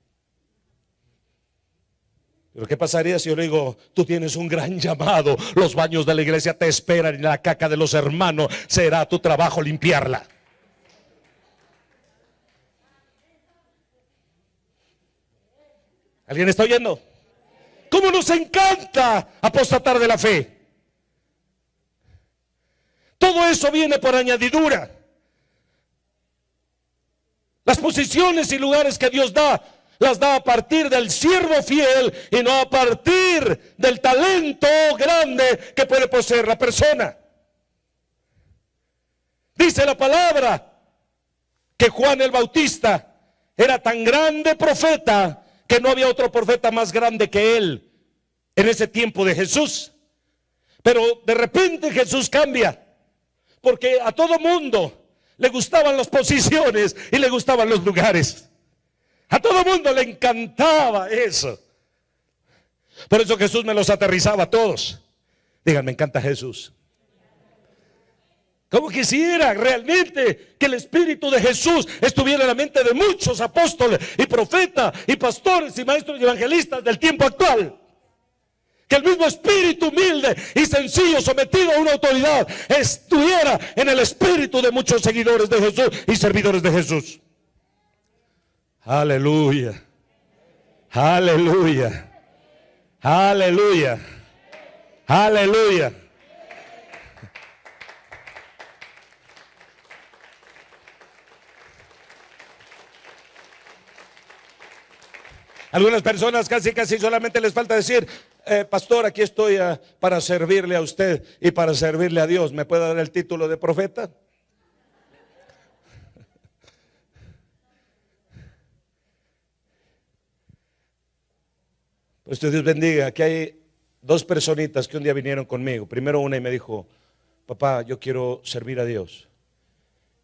Pero ¿qué pasaría si yo le digo: tú tienes un gran llamado, los baños de la iglesia te esperan y la caca de los hermanos será tu trabajo limpiarla? ¿Alguien está oyendo? ¿Cómo nos encanta apostatar de la fe? Todo eso viene por añadidura. Las posiciones y lugares que Dios da, las da a partir del siervo fiel y no a partir del talento grande que puede poseer la persona. Dice la palabra que Juan el Bautista era tan grande profeta que no había otro profeta más grande que él en ese tiempo de Jesús. Pero de repente Jesús cambia, porque a todo mundo le gustaban las posiciones y le gustaban los lugares. A todo mundo le encantaba eso. Por eso Jesús me los aterrizaba a todos. Digan: me encanta Jesús. Como quisiera realmente que el Espíritu de Jesús estuviera en la mente de muchos apóstoles y profetas y pastores y maestros y evangelistas del tiempo actual. Que el mismo espíritu humilde y sencillo, sometido a una autoridad, estuviera en el espíritu de muchos seguidores de Jesús y servidores de Jesús. Aleluya. Aleluya. Aleluya. Aleluya. Algunas personas casi solamente les falta decir: pastor, aquí estoy para servirle a usted y para servirle a Dios. ¿Me puede dar el título de profeta? Pues Dios bendiga. Aquí hay dos personitas que un día vinieron conmigo. Primero una y me dijo: papá, yo quiero servir a Dios.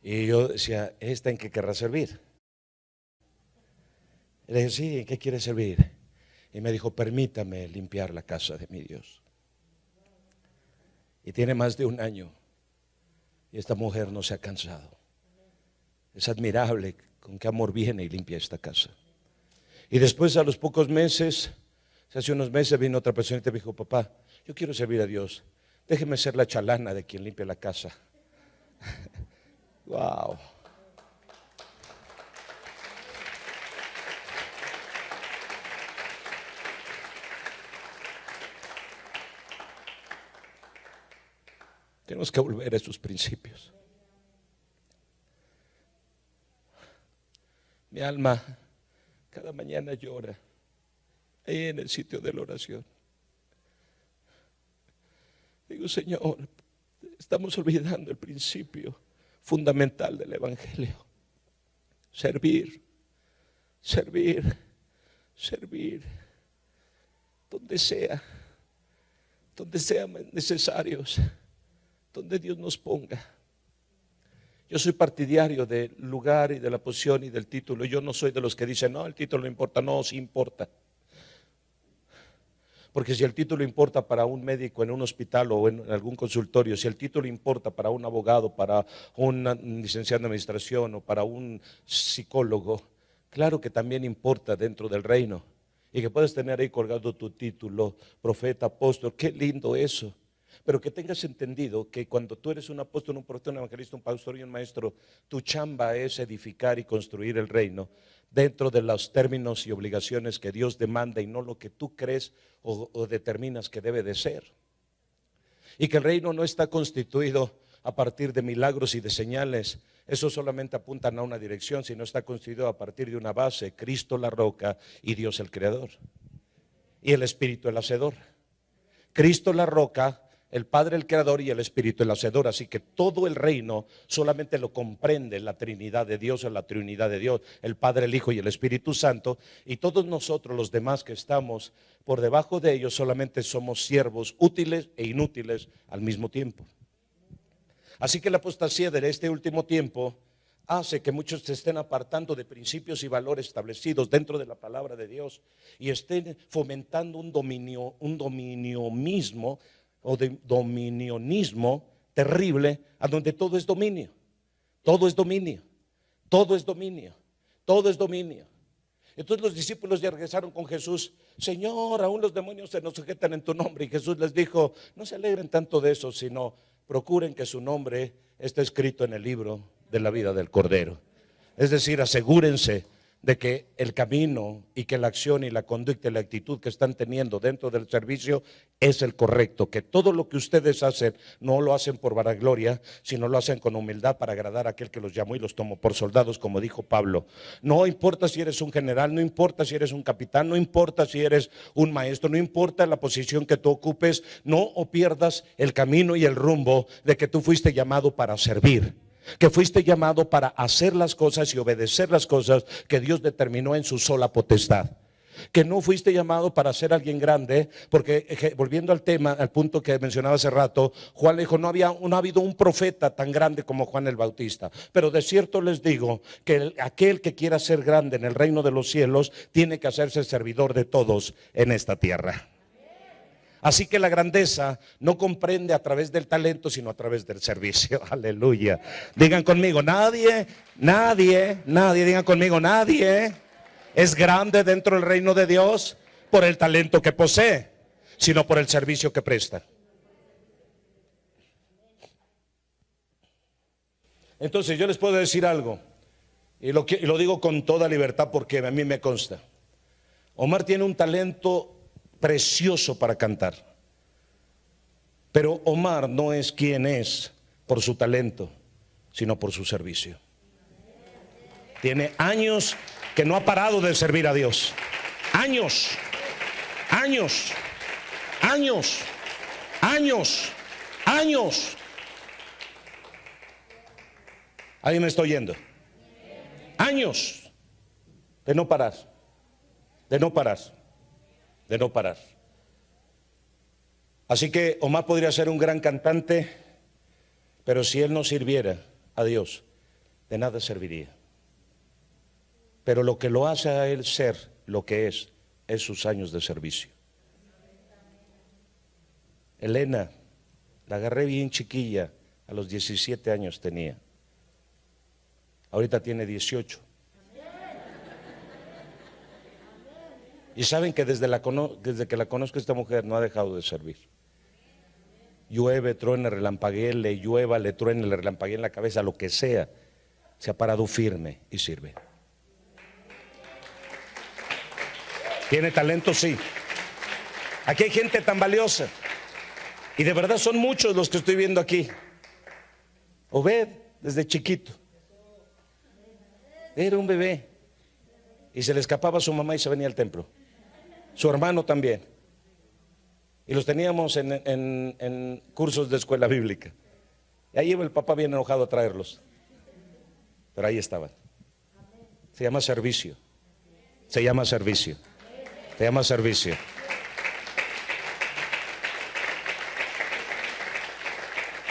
Y yo decía: ¿esta en qué querrá servir? Y le dije, sí, ¿en qué quieres servir? Y me dijo, permítame limpiar la casa de mi Dios. Y tiene más de un año y esta mujer no se ha cansado. Es admirable con qué amor viene y limpia esta casa. Y después, a los pocos meses, hace unos meses, vino otra persona y me dijo, papá, yo quiero servir a Dios, déjeme ser la chalana de quien limpia la casa. Wow. Tenemos que volver a esos principios. Mi alma cada mañana llora ahí en el sitio de la oración. Digo, Señor, estamos olvidando el principio fundamental del Evangelio. Servir, servir, servir, donde sean necesarios, donde Dios nos ponga. Yo soy partidario del lugar y de la posición y del título. Yo no soy de los que dicen, no, el título no importa. No, sí importa. Porque si el título importa para un médico en un hospital o en algún consultorio, si el título importa para un abogado, para un licenciado en administración o para un psicólogo, claro que también importa dentro del reino. Y que puedes tener ahí colgado tu título, profeta, apóstol, qué lindo eso. Pero que tengas entendido que cuando tú eres un apóstol, un profeta, un evangelista, un pastor y un maestro, tu chamba es edificar y construir el reino dentro de los términos y obligaciones que Dios demanda y no lo que tú crees o determinas que debe de ser. Y que el reino no está constituido a partir de milagros y de señales. Eso solamente apuntan a una dirección, sino está constituido a partir de una base: Cristo la roca y Dios el creador y el Espíritu el hacedor. Cristo la roca, el Padre el creador y el Espíritu el hacedor. Así que todo el reino solamente lo comprende la Trinidad de Dios, o la Trinidad de Dios, el Padre, el Hijo y el Espíritu Santo. Y todos nosotros los demás que estamos por debajo de ellos solamente somos siervos útiles e inútiles al mismo tiempo. Así que la apostasía de este último tiempo hace que muchos se estén apartando de principios y valores establecidos dentro de la palabra de Dios y estén fomentando un dominionismo o de dominionismo terrible, a donde todo es dominio, todo es dominio, todo es dominio, todo es dominio. Entonces los discípulos ya regresaron con Jesús. Señor, aún los demonios se nos sujetan en tu nombre. Y Jesús les dijo, no se alegren tanto de eso, sino procuren que su nombre esté escrito en el libro de la vida del Cordero. Es decir, asegúrense de que el camino y que la acción y la conducta y la actitud que están teniendo dentro del servicio es el correcto, que todo lo que ustedes hacen no lo hacen por vanagloria, sino lo hacen con humildad para agradar a aquel que los llamó y los tomó por soldados, como dijo Pablo. No importa si eres un general, no importa si eres un capitán, no importa si eres un maestro, no importa la posición que tú ocupes, no pierdas el camino y el rumbo de que tú fuiste llamado para servir, que fuiste llamado para hacer las cosas y obedecer las cosas que Dios determinó en su sola potestad. Que no fuiste llamado para ser alguien grande, porque volviendo al tema, al punto que mencionaba hace rato, Juan le dijo, no ha habido un profeta tan grande como Juan el Bautista. Pero de cierto les digo que aquel que quiera ser grande en el reino de los cielos tiene que hacerse servidor de todos en esta tierra. Así que la grandeza no comprende a través del talento, sino a través del servicio. Aleluya. Digan conmigo, nadie, digan conmigo, nadie es grande dentro del reino de Dios por el talento que posee, sino por el servicio que presta. Entonces yo les puedo decir algo, y lo digo con toda libertad porque a mí me consta. Omar tiene un talento precioso para cantar, pero Omar no es quien es por su talento, sino por su servicio. Tiene años que no ha parado de servir a Dios. Años. ¿Alguien me está oyendo? Años de no parar, de no parar. Así que Omar podría ser un gran cantante, pero si él no sirviera a Dios, de nada serviría. pero lo que lo hace a él ser lo que es sus años de servicio. Elena, la agarré bien chiquilla, a los 17 años tenía. Ahorita tiene 18. Y saben que desde que la conozco, esta mujer no ha dejado de servir. Llueve, truene, relampaguee, le llueva, le truene, le relampaguee en la cabeza, lo que sea, se ha parado firme y sirve. ¿Tiene talento? Sí. Aquí hay gente tan valiosa. Y de verdad son muchos los que estoy viendo aquí. Obed, desde chiquito, era un bebé y se le escapaba a su mamá y se venía al templo. Su hermano también. Y los teníamos en cursos de escuela bíblica. Y ahí iba el papá bien enojado a traerlos. Pero ahí estaban. Se llama servicio. Se llama servicio. Se llama servicio.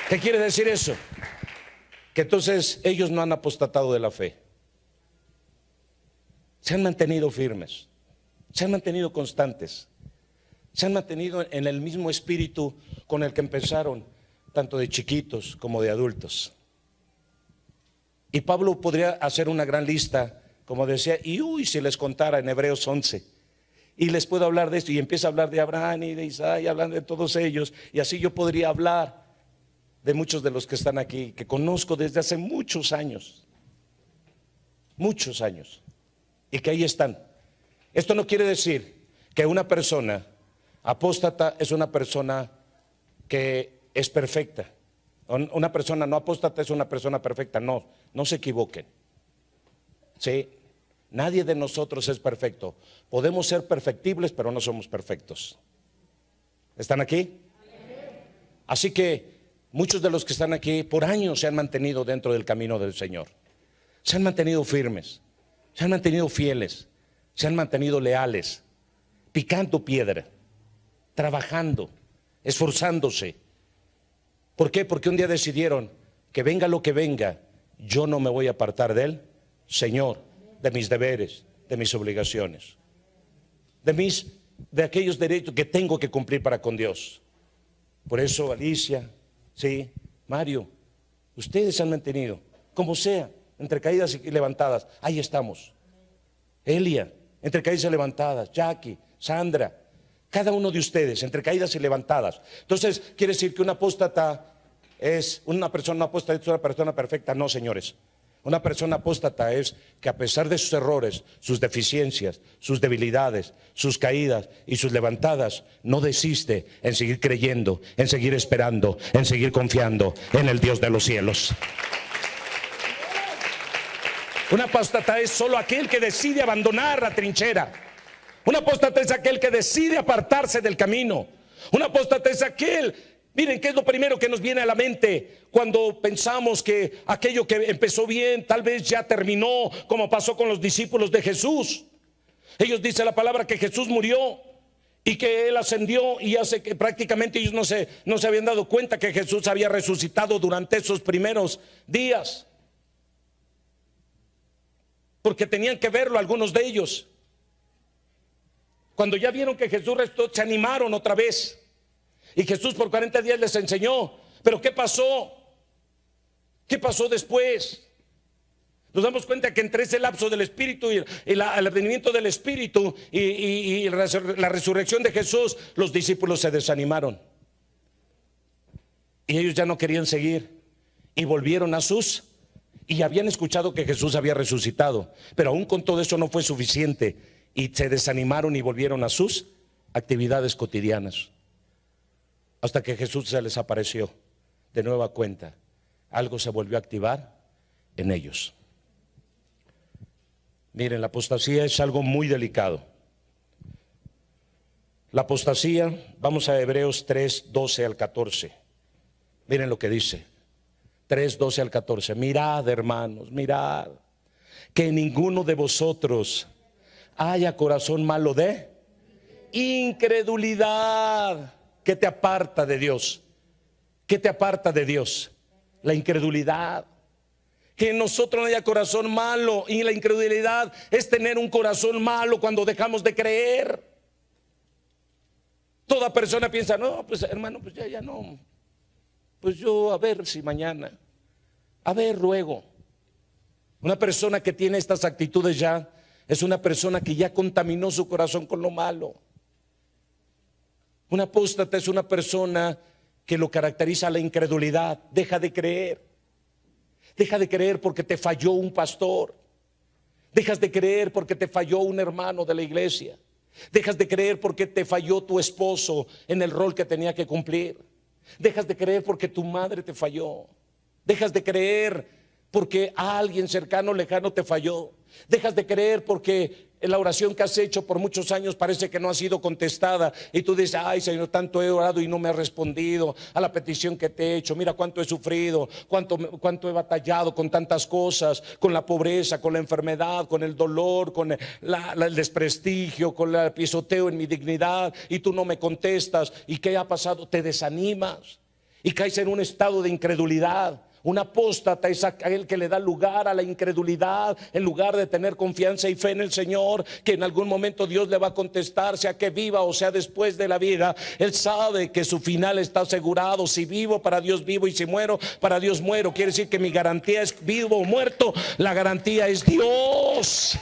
¿Qué quiere decir eso? Que entonces ellos no han apostatado de la fe. Se han mantenido firmes. Se han mantenido constantes. Se han mantenido en el mismo espíritu con el que empezaron, tanto de chiquitos como de adultos. Y Pablo podría hacer una gran lista, como decía, y si les contara en Hebreos 11, y les puedo hablar de esto, y empieza a hablar de Abraham y de Isaac, hablando de todos ellos, y así yo podría hablar de muchos de los que están aquí, que conozco desde hace muchos años, y que ahí están. Esto no quiere decir que una persona apóstata es una persona que es perfecta. Una persona no apóstata es una persona perfecta. No se equivoquen. Sí, nadie de nosotros es perfecto. Podemos ser perfectibles, pero no somos perfectos. ¿Están aquí? Así que muchos de los que están aquí por años se han mantenido dentro del camino del Señor. Se han mantenido firmes, se han mantenido fieles, se han mantenido leales, picando piedra, trabajando, esforzándose. ¿Por qué? Porque un día decidieron que venga lo que venga, yo no me voy a apartar de Él, Señor, de mis deberes, de mis obligaciones, de aquellos derechos que tengo que cumplir para con Dios. Por eso, Alicia, sí, Mario, ustedes se han mantenido, como sea, entre caídas y levantadas. Ahí estamos. Elia, entre caídas y levantadas. Jackie, Sandra, cada uno de ustedes, entre caídas y levantadas. Entonces, quiere decir que un apóstata es una persona apóstata, es una persona perfecta. No, señores. Una persona apóstata es que a pesar de sus errores, sus deficiencias, sus debilidades, sus caídas y sus levantadas, no desiste en seguir creyendo, en seguir esperando, en seguir confiando en el Dios de los cielos. Un apóstata es solo aquel que decide abandonar la trinchera. Un apóstata es aquel que decide apartarse del camino. Un apóstata es aquel, miren, ¿qué es lo primero que nos viene a la mente cuando pensamos que aquello que empezó bien tal vez ya terminó, como pasó con los discípulos de Jesús? Ellos dicen la palabra que Jesús murió y que Él ascendió, y hace que prácticamente ellos no se habían dado cuenta que Jesús había resucitado durante esos primeros días, porque tenían que verlo algunos de ellos. Cuando ya vieron que Jesús resucitó, se animaron otra vez. Y Jesús por 40 días les enseñó. Pero ¿qué pasó? ¿Qué pasó después? Nos damos cuenta que entre ese lapso del Espíritu y el advenimiento del Espíritu y la resurrección de Jesús, los discípulos se desanimaron. Y ellos ya no querían seguir. Y volvieron a y habían escuchado que Jesús había resucitado. Pero aún con todo eso no fue suficiente. Y se desanimaron y volvieron a sus actividades cotidianas. Hasta que Jesús se les apareció de nueva cuenta. Algo se volvió a activar en ellos. Miren, la apostasía es algo muy delicado. La apostasía, vamos a Hebreos 3, 12 al 14. Miren lo que dice. 3, 12 al 14. Mirad, hermanos, mirad, que ninguno de vosotros haya corazón malo de incredulidad, que te aparta de Dios. ¿Qué te aparta de Dios? La incredulidad. que en nosotros no haya corazón malo. Y la incredulidad es tener un corazón malo cuando dejamos de creer. Toda persona piensa, no, pues hermano, pues ya no. Pues yo a ver si mañana, a ver luego. Una persona que tiene estas actitudes ya es una persona que ya contaminó su corazón con lo malo. Un apóstata es una persona que lo caracteriza la incredulidad. Deja de creer. Deja de creer porque te falló un pastor. Dejas de creer porque te falló un hermano de la iglesia. Dejas de creer porque te falló tu esposo en el rol que tenía que cumplir. Dejas de creer porque tu madre te falló. Dejas de creer porque alguien cercano, lejano te falló. Dejas de creer porque la oración que has hecho por muchos años parece que no ha sido contestada. Y tú dices, ay Señor, tanto he orado y no me has respondido a la petición que te he hecho. Mira cuánto he sufrido, cuánto he batallado con tantas cosas, con la pobreza, con la enfermedad, con el dolor, con el desprestigio, con el pisoteo en mi dignidad. Y tú no me contestas. ¿Y qué ha pasado? Te desanimas y caes en un estado de incredulidad. Un apóstata es aquel que le da lugar a la incredulidad en lugar de tener confianza y fe en el Señor, que en algún momento Dios le va a contestar, sea que viva o sea después de la vida. Él sabe que su final está asegurado. Si vivo, para Dios vivo, y si muero, para Dios muero. Quiere decir que mi garantía es vivo o muerto. La garantía es Dios.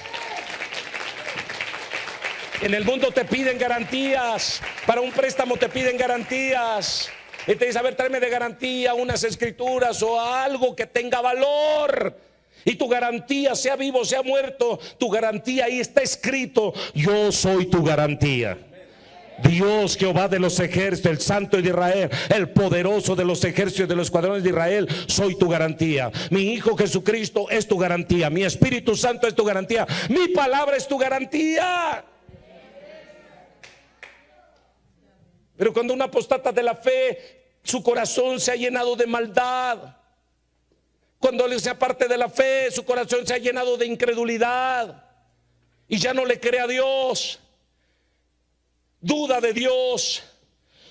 En el mundo te piden garantías. Para un préstamo te piden garantías. Y te dice, a ver, tráeme de garantía unas escrituras o algo que tenga valor. Y tu garantía, sea vivo, sea muerto, tu garantía ahí está escrito: yo soy tu garantía. Dios, Jehová de los ejércitos, el Santo de Israel, el poderoso de los ejércitos de los escuadrones de Israel, soy tu garantía. Mi Hijo Jesucristo es tu garantía. Mi Espíritu Santo es tu garantía. Mi palabra es tu garantía. Pero cuando un apóstata de la fe, su corazón se ha llenado de maldad. Cuando él se aparte de la fe, su corazón se ha llenado de incredulidad y ya no le cree a Dios. Duda de Dios.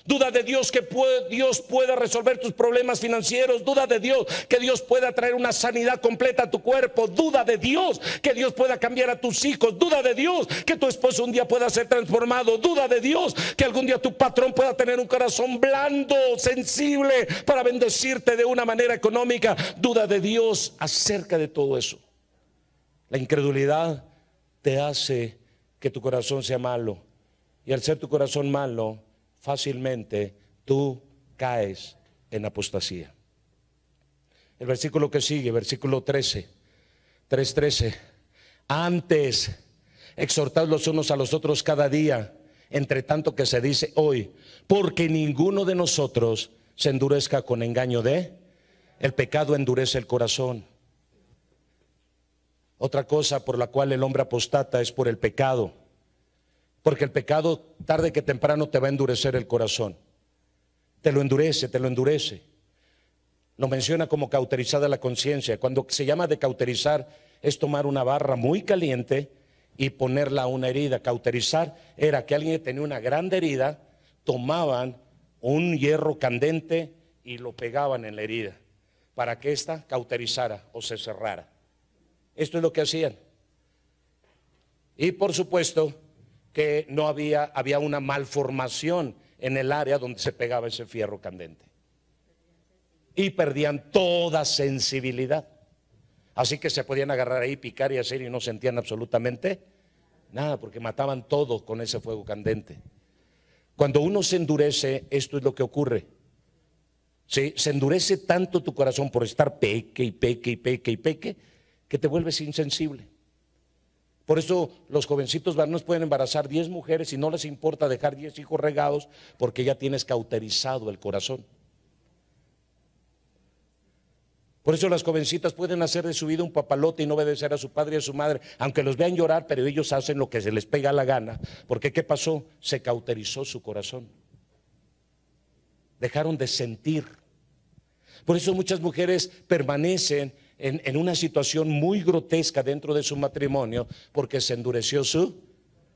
Duda de Dios que Dios pueda resolver tus problemas financieros. Duda de Dios que Dios pueda traer una sanidad completa a tu cuerpo. Duda de Dios que Dios pueda cambiar a tus hijos. Duda de Dios que tu esposo un día pueda ser transformado. Duda de Dios que algún día tu patrón pueda tener un corazón blando, sensible, para bendecirte de una manera económica. Duda de Dios acerca de todo eso. La incredulidad te hace que tu corazón sea malo. Y al ser tu corazón malo, fácilmente tú caes en apostasía. El versículo que sigue, versículo 13, 3:13. Antes, exhortad los unos a los otros cada día, entre tanto que se dice hoy, porque ninguno de nosotros se endurezca con engaño de el pecado. Endurece el corazón. Otra cosa por la cual el hombre apostata es por el pecado. Porque el pecado tarde que temprano te va a endurecer el corazón. Te lo endurece, te lo endurece. Lo menciona como cauterizada la conciencia. Cuando se llama de cauterizar es tomar una barra muy caliente y ponerla a una herida. Cauterizar era que alguien tenía una grande herida, tomaban un hierro candente y lo pegaban en la herida para que ésta cauterizara o se cerrara. Esto es lo que hacían. Y por supuesto que no había una malformación en el área donde se pegaba ese fierro candente. Y perdían toda sensibilidad. Así que se podían agarrar ahí, picar y hacer y no sentían absolutamente nada, porque mataban todo con ese fuego candente. Cuando uno se endurece, esto es lo que ocurre. ¿Sí? Se endurece tanto tu corazón por estar peque y peque y peque y peque, que te vuelves insensible. Por eso los jovencitos varones pueden embarazar 10 mujeres y no les importa dejar 10 hijos regados, porque ya tienes cauterizado el corazón. Por eso las jovencitas pueden hacer de su vida un papalote y no obedecer a su padre y a su madre, aunque los vean llorar, pero ellos hacen lo que se les pega la gana. Porque ¿qué pasó? Se cauterizó su corazón. Dejaron de sentir. Por eso muchas mujeres permanecen en una situación muy grotesca dentro de su matrimonio, porque se endureció su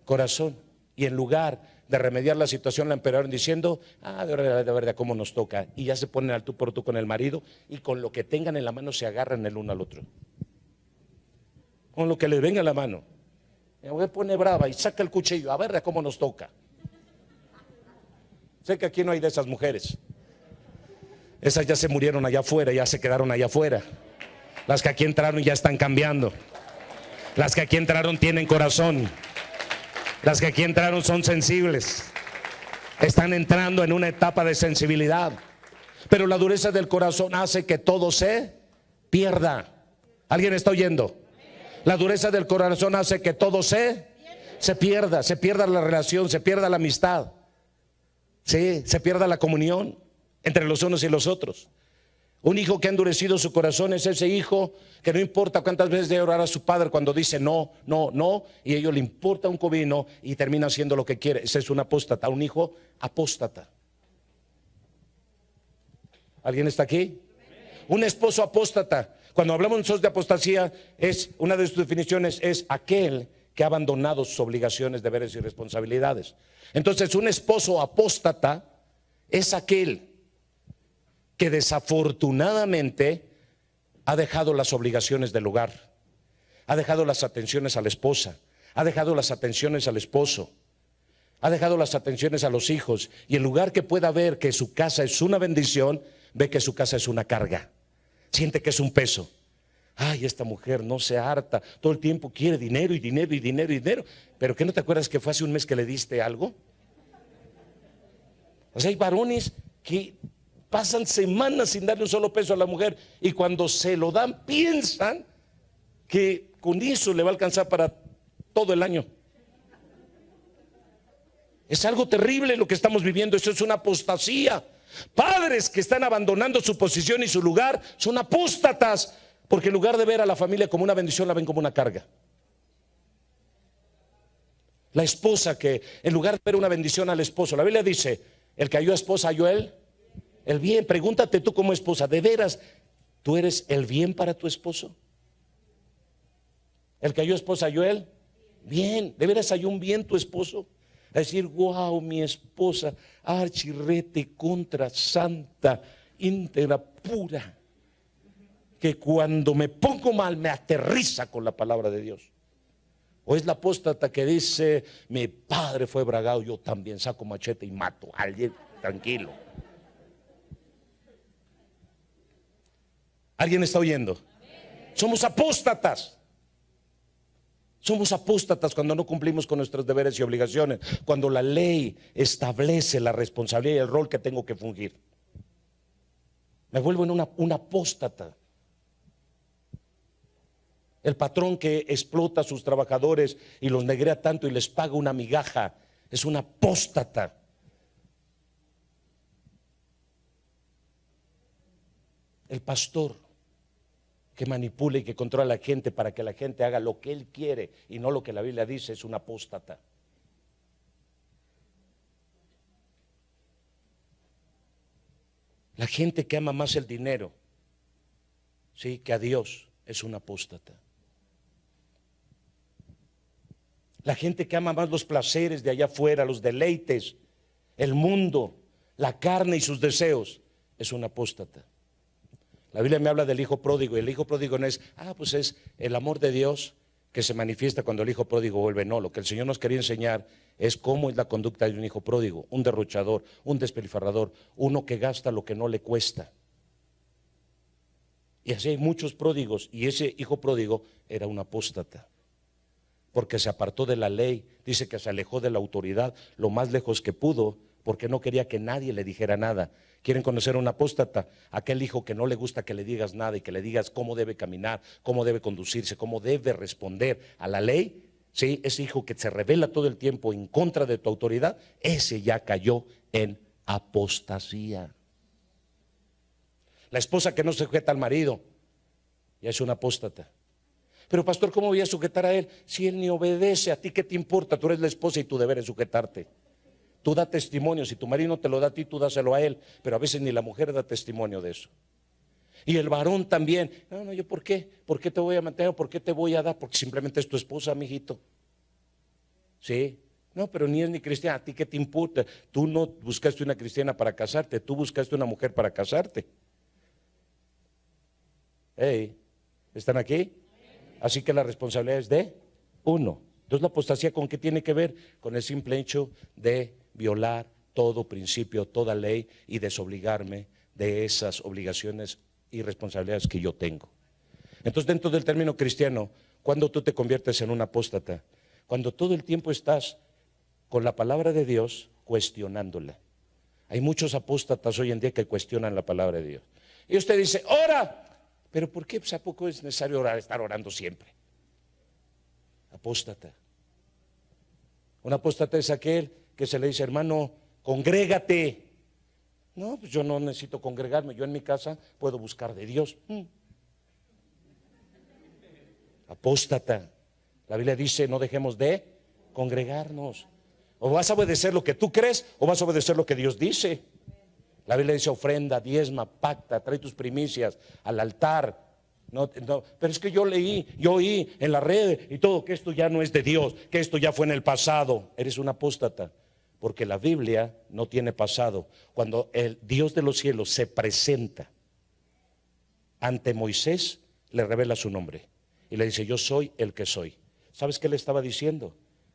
corazón. Y en lugar de remediar la situación, la empeoraron diciendo, de verdad, cómo nos toca. Y ya se ponen al tú por tú con el marido y con lo que tengan en la mano se agarran el uno al otro. Con lo que les venga en la mano. La mujer pone brava y saca el cuchillo, a ver cómo nos toca. Sé que aquí no hay de esas mujeres. Esas ya se murieron allá afuera, ya se quedaron allá afuera. Las que aquí entraron ya están cambiando. Las que aquí entraron tienen corazón. Las que aquí entraron son sensibles. Están entrando en una etapa de sensibilidad. Pero la dureza del corazón hace que todo se pierda. ¿Alguien está oyendo? La dureza del corazón hace que todo se pierda. Se pierda la relación, se pierda la amistad. Sí, se pierda la comunión entre los unos y los otros. Un hijo que ha endurecido su corazón es ese hijo que no importa cuántas veces debe orar a su padre cuando dice no, no, no, y a ellos le importa un comino y termina haciendo lo que quiere. Ese es un apóstata, un hijo apóstata. ¿Alguien está aquí? Un esposo apóstata. Cuando hablamos nosotros de apostasía, es una de sus definiciones es aquel que ha abandonado sus obligaciones, deberes y responsabilidades. Entonces, un esposo apóstata es aquel que desafortunadamente ha dejado las obligaciones del hogar, ha dejado las atenciones a la esposa, ha dejado las atenciones al esposo, ha dejado las atenciones a los hijos, y en lugar que pueda ver que su casa es una bendición, ve que su casa es una carga, siente que es un peso. Ay, esta mujer no se harta, todo el tiempo quiere dinero y dinero y dinero y dinero. Pero ¿qué no te acuerdas que fue hace un mes que le diste algo? O sea, hay varones que pasan semanas sin darle un solo peso a la mujer y cuando se lo dan piensan que con eso le va a alcanzar para todo el año. Es algo terrible lo que estamos viviendo. Eso es una apostasía. Padres que están abandonando su posición y su lugar son apóstatas, porque en lugar de ver a la familia como una bendición, la ven como una carga. La esposa que en lugar de ver una bendición al esposo, la Biblia dice, el que halló esposa halló el bien. Pregúntate tú como esposa, ¿de veras tú eres el bien para tu esposo? El que halló esposa halló el bien. ¿De veras halló un bien tu esposo? A decir, wow, mi esposa, archirrete, contra, santa, íntegra, pura, que cuando me pongo mal me aterriza con la palabra de Dios. O es la apóstata que dice, mi padre fue bragado, yo también saco machete y mato a alguien, tranquilo. ¿Alguien está oyendo? Somos apóstatas. Somos apóstatas cuando no cumplimos con nuestros deberes y obligaciones, cuando la ley establece la responsabilidad y el rol que tengo que fungir. Me vuelvo en una apóstata. El patrón que explota a sus trabajadores y los negrea tanto y les paga una migaja es un apóstata. El pastor que manipula y que controla a la gente para que la gente haga lo que él quiere y no lo que la Biblia dice es un apóstata. La gente que ama más el dinero, sí, que a Dios es un apóstata. La gente que ama más los placeres de allá afuera, los deleites, el mundo, la carne y sus deseos, es un apóstata. La Biblia me habla del hijo pródigo, y el hijo pródigo no es, pues es el amor de Dios que se manifiesta cuando el hijo pródigo vuelve. No, lo que el Señor nos quería enseñar es cómo es la conducta de un hijo pródigo, un derrochador, un despilfarrador, uno que gasta lo que no le cuesta. Y así hay muchos pródigos, y ese hijo pródigo era un apóstata, porque se apartó de la ley, dice que se alejó de la autoridad lo más lejos que pudo, porque no quería que nadie le dijera nada. ¿Quieren conocer a un apóstata? Aquel hijo que no le gusta que le digas nada y que le digas cómo debe caminar, cómo debe conducirse, cómo debe responder a la ley. Sí, ese hijo que se revela todo el tiempo en contra de tu autoridad, ese ya cayó en apostasía. La esposa que no se sujeta al marido, ya es una apóstata. Pero pastor, ¿cómo voy a sujetar a él si él ni obedece? ¿A ti qué te importa? Tú eres la esposa y tu deber es sujetarte. Tú da testimonio, si tu marido no te lo da a ti, tú dáselo a él. Pero a veces ni la mujer da testimonio de eso. Y el varón también. No, ¿yo por qué? ¿Por qué te voy a mantener? ¿Por qué te voy a dar? Porque simplemente es tu esposa, mijito. Sí, No, pero ni es ni cristiana. ¿A ti qué te importa? Tú no buscaste una cristiana para casarte, tú buscaste una mujer para casarte. Hey, ¿están aquí? Así que la responsabilidad es de uno. Entonces la apostasía, ¿con qué tiene que ver? Con el simple hecho de violar todo principio, toda ley y desobligarme de esas obligaciones y responsabilidades que yo tengo. Entonces, dentro del término cristiano, ¿cuándo tú te conviertes en un apóstata? Cuando todo el tiempo estás con la palabra de Dios cuestionándola. Hay muchos apóstatas hoy en día que cuestionan la palabra de Dios. Y usted dice, ora. ¿Pero por qué? Pues, ¿a poco es necesario orar, estar orando siempre? Apóstata. Un apóstata es aquel que se le dice, hermano, congrégate. No, pues yo no necesito congregarme, yo en mi casa puedo buscar de Dios. Apóstata. La Biblia dice, no dejemos de congregarnos. O vas a obedecer lo que tú crees o vas a obedecer lo que Dios dice. La Biblia dice ofrenda, diezma, pacta, trae tus primicias al altar. No, pero es que yo oí en la red y todo que esto ya no es de Dios, que esto ya fue en el pasado. Eres un apóstata, porque la Biblia no tiene pasado. Cuando el Dios de los cielos se presenta ante Moisés, le revela su nombre y le dice, yo soy el que soy. ¿Sabes qué le estaba diciendo?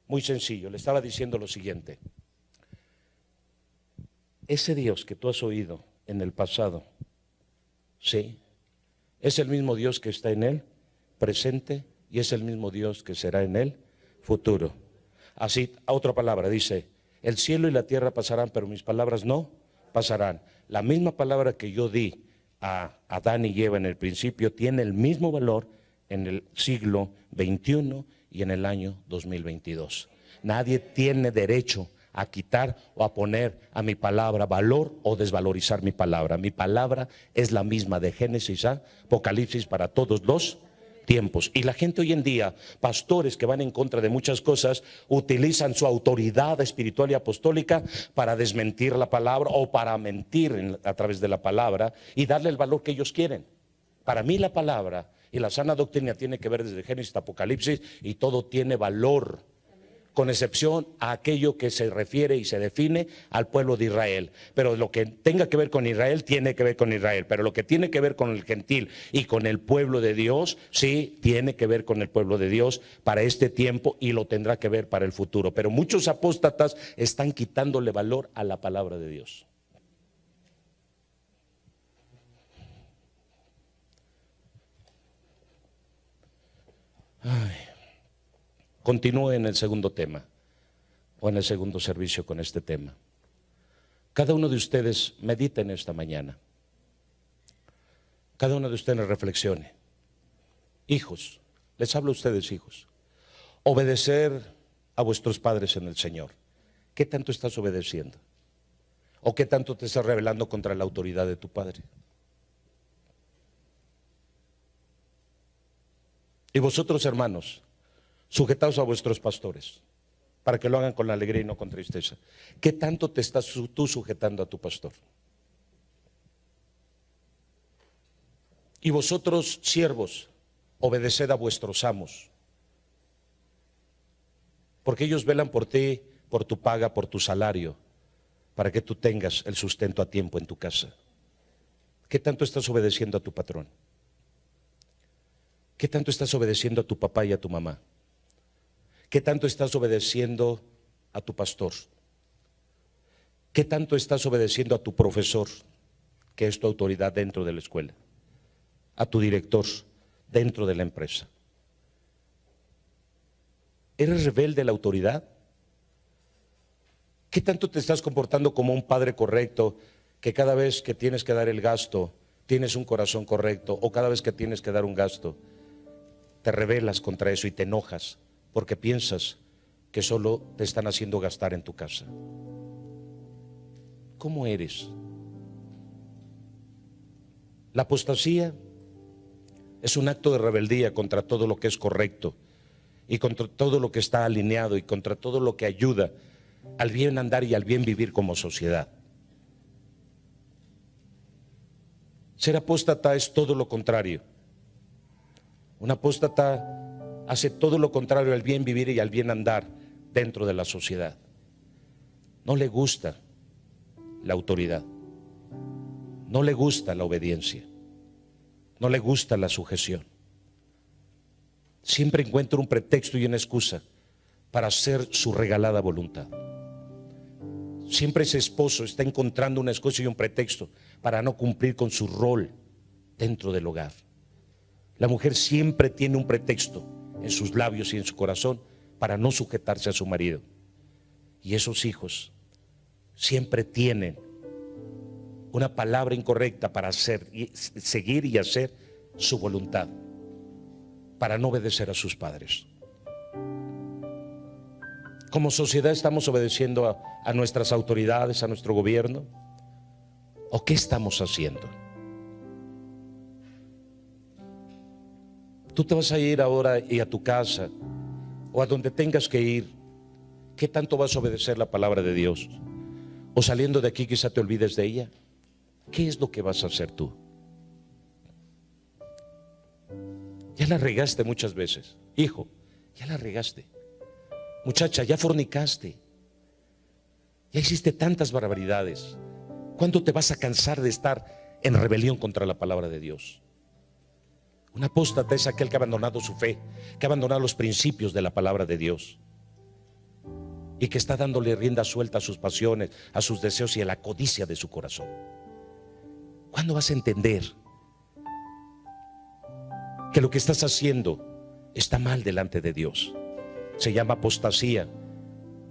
Muy sencillo, le estaba diciendo lo siguiente: ese Dios que tú has oído en el pasado, sí, es el mismo Dios que está en el presente y es el mismo Dios que será en el futuro. Así, a otra palabra, dice, el cielo y la tierra pasarán, pero mis palabras no pasarán. La misma palabra que yo di a Adán y Eva en el principio tiene el mismo valor en el siglo XXI y en el año 2022. Nadie tiene derecho a quitar o a poner a mi palabra valor o desvalorizar mi palabra. Mi palabra es la misma de Génesis a Apocalipsis para todos los tiempos. Y la gente hoy en día, pastores que van en contra de muchas cosas, utilizan su autoridad espiritual y apostólica para desmentir la palabra o para mentir a través de la palabra y darle el valor que ellos quieren. Para mí la palabra y la sana doctrina tiene que ver desde Génesis hasta Apocalipsis y todo tiene valor, con excepción a aquello que se refiere y se define al pueblo de Israel. Pero lo que tenga que ver con Israel, tiene que ver con Israel. Pero lo que tiene que ver con el gentil y con el pueblo de Dios, sí, tiene que ver con el pueblo de Dios para este tiempo y lo tendrá que ver para el futuro. Pero muchos apóstatas están quitándole valor a la palabra de Dios. Continúe en el segundo tema o en el segundo servicio con este tema. Cada uno de ustedes medite en esta mañana. Cada uno de ustedes reflexione. Hijos, les hablo a ustedes, hijos. Obedecer a vuestros padres en el Señor. ¿Qué tanto estás obedeciendo? ¿O qué tanto te estás rebelando contra la autoridad de tu padre? Y vosotros, hermanos, sujetaos a vuestros pastores, para que lo hagan con alegría y no con tristeza. ¿Qué tanto te estás tú sujetando a tu pastor? Y vosotros, siervos, obedeced a vuestros amos, porque ellos velan por ti, por tu paga, por tu salario, para que tú tengas el sustento a tiempo en tu casa. ¿Qué tanto estás obedeciendo a tu patrón? ¿Qué tanto estás obedeciendo a tu papá y a tu mamá? ¿Qué tanto estás obedeciendo a tu pastor? ¿Qué tanto estás obedeciendo a tu profesor, que es tu autoridad dentro de la escuela? A tu director dentro de la empresa. ¿Eres rebelde a la autoridad? ¿Qué tanto te estás comportando como un padre correcto, que cada vez que tienes que dar el gasto, tienes un corazón correcto, o cada vez que tienes que dar un gasto, te rebelas contra eso y te enojas porque piensas que solo te están haciendo gastar en tu casa? ¿Cómo eres? La apostasía es un acto de rebeldía contra todo lo que es correcto y contra todo lo que está alineado y contra todo lo que ayuda al bien andar y al bien vivir como sociedad. Ser apóstata es todo lo contrario. Un apóstata hace todo lo contrario al bien vivir y al bien andar dentro de la sociedad. No le gusta la autoridad, no le gusta la obediencia, no le gusta la sujeción. Siempre encuentra un pretexto y una excusa para hacer su regalada voluntad. Siempre ese esposo está encontrando una excusa y un pretexto para no cumplir con su rol dentro del hogar. La mujer siempre tiene un pretexto en sus labios y en su corazón para no sujetarse a su marido. Y esos hijos siempre tienen una palabra incorrecta para hacer, seguir y hacer su voluntad, para no obedecer a sus padres. Como sociedad estamos obedeciendo a nuestras autoridades, a nuestro gobierno, ¿o qué estamos haciendo? Tú te vas a ir ahora y a tu casa o a donde tengas que ir. ¿Qué tanto vas a obedecer la palabra de Dios? O saliendo de aquí quizá te olvides de ella. ¿Qué es lo que vas a hacer tú? Ya la regaste muchas veces. Hijo, ya la regaste. Muchacha, ya fornicaste. Ya hiciste tantas barbaridades. ¿Cuándo te vas a cansar de estar en rebelión contra la palabra de Dios? Un apóstata es aquel que ha abandonado su fe, que ha abandonado los principios de la palabra de Dios y que está dándole rienda suelta a sus pasiones, a sus deseos y a la codicia de su corazón. ¿Cuándo vas a entender que lo que estás haciendo está mal delante de Dios? Se llama apostasía.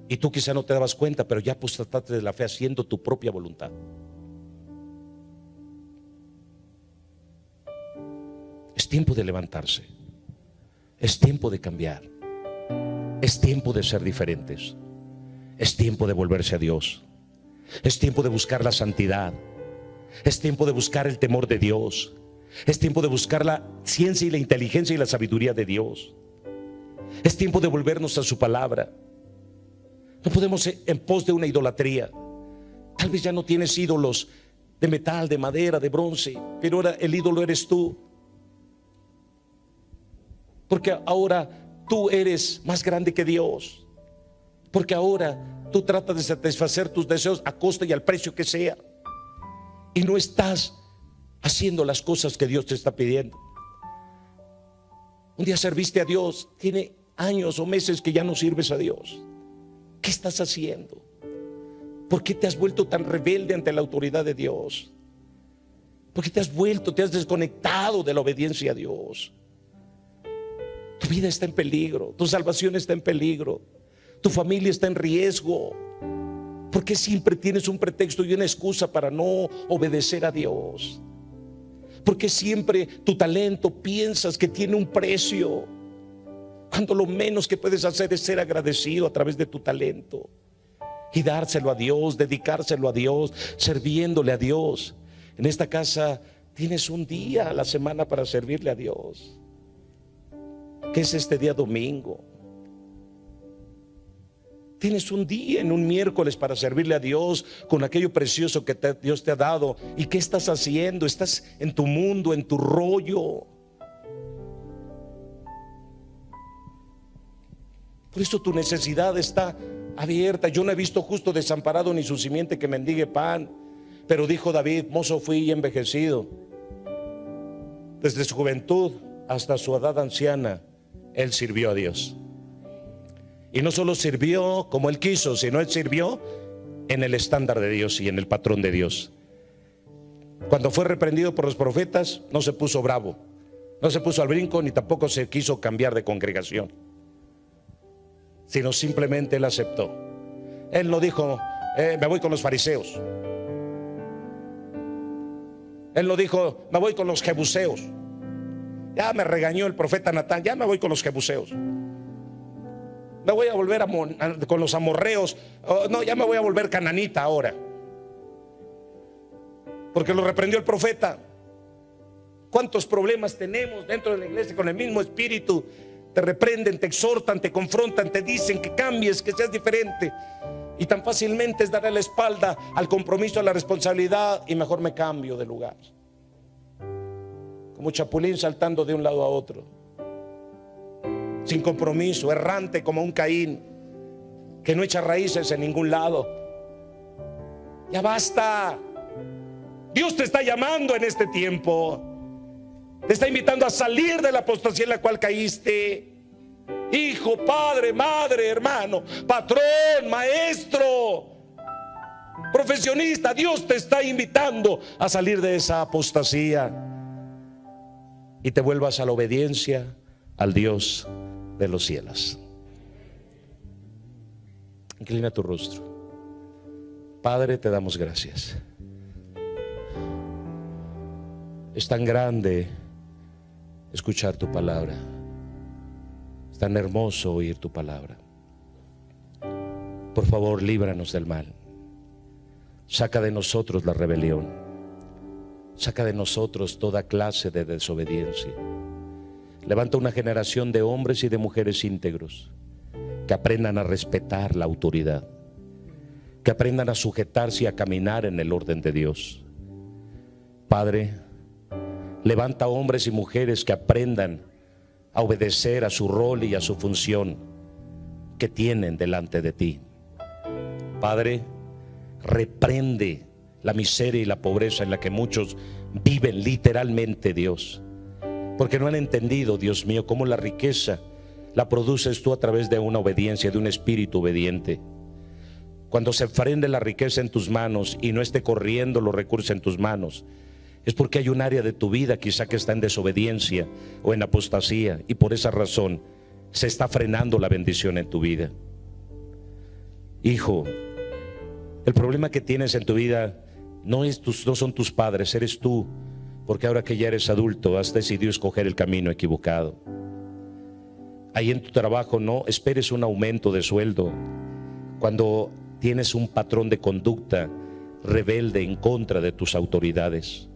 Y tú quizá no te dabas cuenta, pero ya apostataste de la fe haciendo tu propia voluntad. Es tiempo de levantarse. Es tiempo de cambiar. Es tiempo de ser diferentes. Es tiempo de volverse a Dios. Es tiempo de buscar la santidad. Es tiempo de buscar el temor de Dios. Es tiempo de buscar la ciencia y la inteligencia y la sabiduría de Dios. Es tiempo de volvernos a su palabra. No podemos ir en pos de una idolatría. Tal vez ya no tienes ídolos de metal, de madera, de bronce, pero ahora el ídolo eres tú. Porque ahora tú eres más grande que Dios. Porque ahora tú tratas de satisfacer tus deseos a costa y al precio que sea. Y no estás haciendo las cosas que Dios te está pidiendo. Un día serviste a Dios, tiene años o meses que ya no sirves a Dios. ¿Qué estás haciendo? ¿Por qué te has vuelto tan rebelde ante la autoridad de Dios? ¿Por qué te has desconectado de la obediencia a Dios? Tu vida está en peligro, tu salvación está en peligro, tu familia está en riesgo. ¿Por qué siempre tienes un pretexto y una excusa para no obedecer a Dios? ¿Por qué siempre tu talento piensas que tiene un precio, cuando lo menos que puedes hacer es ser agradecido a través de tu talento y dárselo a Dios, dedicárselo a Dios, sirviéndole a Dios? En esta casa tienes un día a la semana para servirle a Dios, que es este día domingo. Tienes un día en un miércoles para servirle a Dios con aquello precioso que Dios te ha dado. ¿Y qué estás haciendo? Estás en tu mundo, en tu rollo. Por eso tu necesidad está abierta. Yo no he visto justo desamparado ni su simiente que mendigue pan. Pero dijo David: mozo fui y envejecido. Desde su juventud hasta su edad anciana, él sirvió a Dios. Y no solo sirvió como él quiso, sino él sirvió en el estándar de Dios y en el patrón de Dios. Cuando fue reprendido por los profetas, no se puso bravo, no se puso al brinco, ni tampoco se quiso cambiar de congregación, sino simplemente él aceptó. Él no dijo: me voy con los fariseos. Él no dijo: me voy con los jebuseos. Ya me regañó el profeta Natán, ya me voy con los jebuseos. Me voy a volver con los amorreos. No, ya me voy a volver cananita ahora, porque lo reprendió el profeta. ¿Cuántos problemas tenemos dentro de la iglesia con el mismo espíritu? Te reprenden, te exhortan, te confrontan, te dicen que cambies, que seas diferente, y tan fácilmente es darle la espalda al compromiso, a la responsabilidad, y mejor me cambio de lugar, como chapulín saltando de un lado a otro, sin compromiso, errante como un Caín. que no echa raíces en ningún lado. Ya basta. Dios te está llamando en este tiempo. Te está invitando a salir de la apostasía en la cual caíste. Hijo, padre, madre, hermano, patrón, maestro, profesionista, Dios te está invitando a salir de esa apostasía y te vuelvas a la obediencia al Dios de los cielos. Inclina tu rostro. Padre, te damos gracias. Es tan grande escuchar tu palabra. Es tan hermoso oír tu palabra. Por favor, líbranos del mal. Saca de nosotros la rebelión. Saca de nosotros toda clase de desobediencia. Levanta una generación de hombres y de mujeres íntegros que aprendan a respetar la autoridad, que aprendan a sujetarse y a caminar en el orden de Dios. Padre, levanta hombres y mujeres que aprendan a obedecer a su rol y a su función que tienen delante de ti. Padre, reprende la miseria y la pobreza en la que muchos viven literalmente, Dios, porque no han entendido, Dios mío, cómo la riqueza la produces tú a través de una obediencia, de un espíritu obediente. Cuando se frene la riqueza en tus manos y no esté corriendo los recursos en tus manos, es porque hay un área de tu vida quizá que está en desobediencia o en apostasía, y por esa razón se está frenando la bendición en tu vida. Hijo, el problema que tienes en tu vida no son tus padres, eres tú, porque ahora que ya eres adulto has decidido escoger el camino equivocado. Ahí en tu trabajo no esperes un aumento de sueldo cuando tienes un patrón de conducta rebelde en contra de tus autoridades.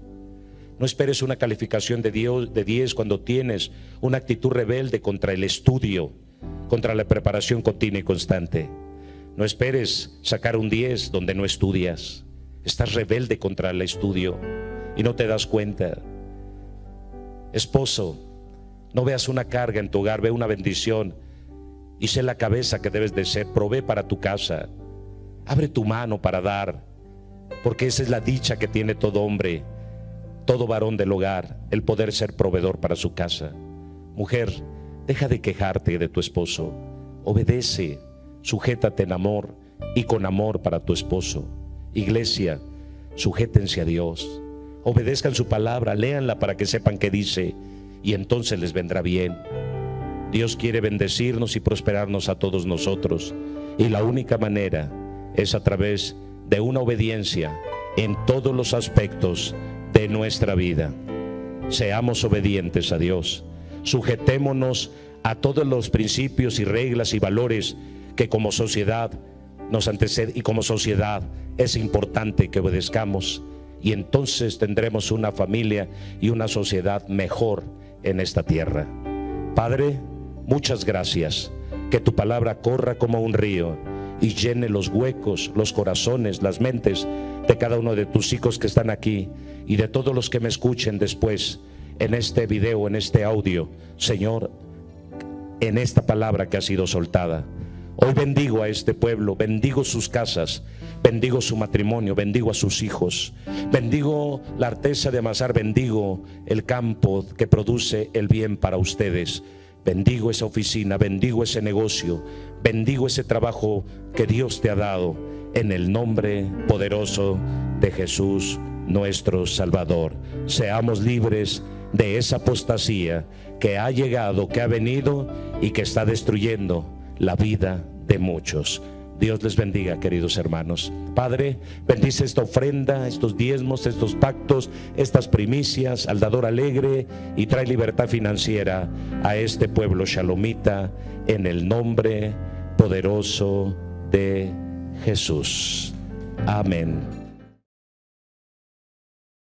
No esperes una calificación de 10 cuando tienes una actitud rebelde contra el estudio, contra la preparación continua y constante. No esperes sacar un 10 donde no estudias. Estás rebelde contra el estudio y no te das cuenta. Esposo, no veas una carga en tu hogar, ve una bendición y sé la cabeza que debes de ser. Provee para tu casa. Abre tu mano para dar, porque esa es la dicha que tiene todo hombre, todo varón del hogar, el poder ser proveedor para su casa. Mujer, deja de quejarte de tu esposo. Obedece, sujétate en amor y con amor para tu esposo. Iglesia, sujétense a Dios, obedezcan su palabra, léanla para que sepan qué dice, y entonces les vendrá bien. Dios quiere bendecirnos y prosperarnos a todos nosotros, y la única manera es a través de una obediencia en todos los aspectos de nuestra vida. Seamos obedientes a Dios, sujetémonos a todos los principios y reglas y valores que como sociedad nos anteceden, y como sociedad es importante que obedezcamos, y entonces tendremos una familia y una sociedad mejor en esta tierra. Padre, muchas gracias, que tu palabra corra como un río y llene los huecos, los corazones, las mentes de cada uno de tus hijos que están aquí y de todos los que me escuchen después en este video, en este audio, Señor, en esta palabra que ha sido soltada. Hoy bendigo a este pueblo, bendigo sus casas, bendigo su matrimonio, bendigo a sus hijos, bendigo la artesa de amasar, bendigo el campo que produce el bien para ustedes, bendigo esa oficina, bendigo ese negocio, bendigo ese trabajo que Dios te ha dado, en el nombre poderoso de Jesús nuestro Salvador. Seamos libres de esa apostasía que ha llegado, que ha venido y que está destruyendo la vida de muchos. Dios les bendiga, queridos hermanos. Padre, bendice esta ofrenda, estos diezmos, estos pactos, estas primicias al dador alegre, y trae libertad financiera a este pueblo shalomita, en el nombre poderoso de Jesús. Amén.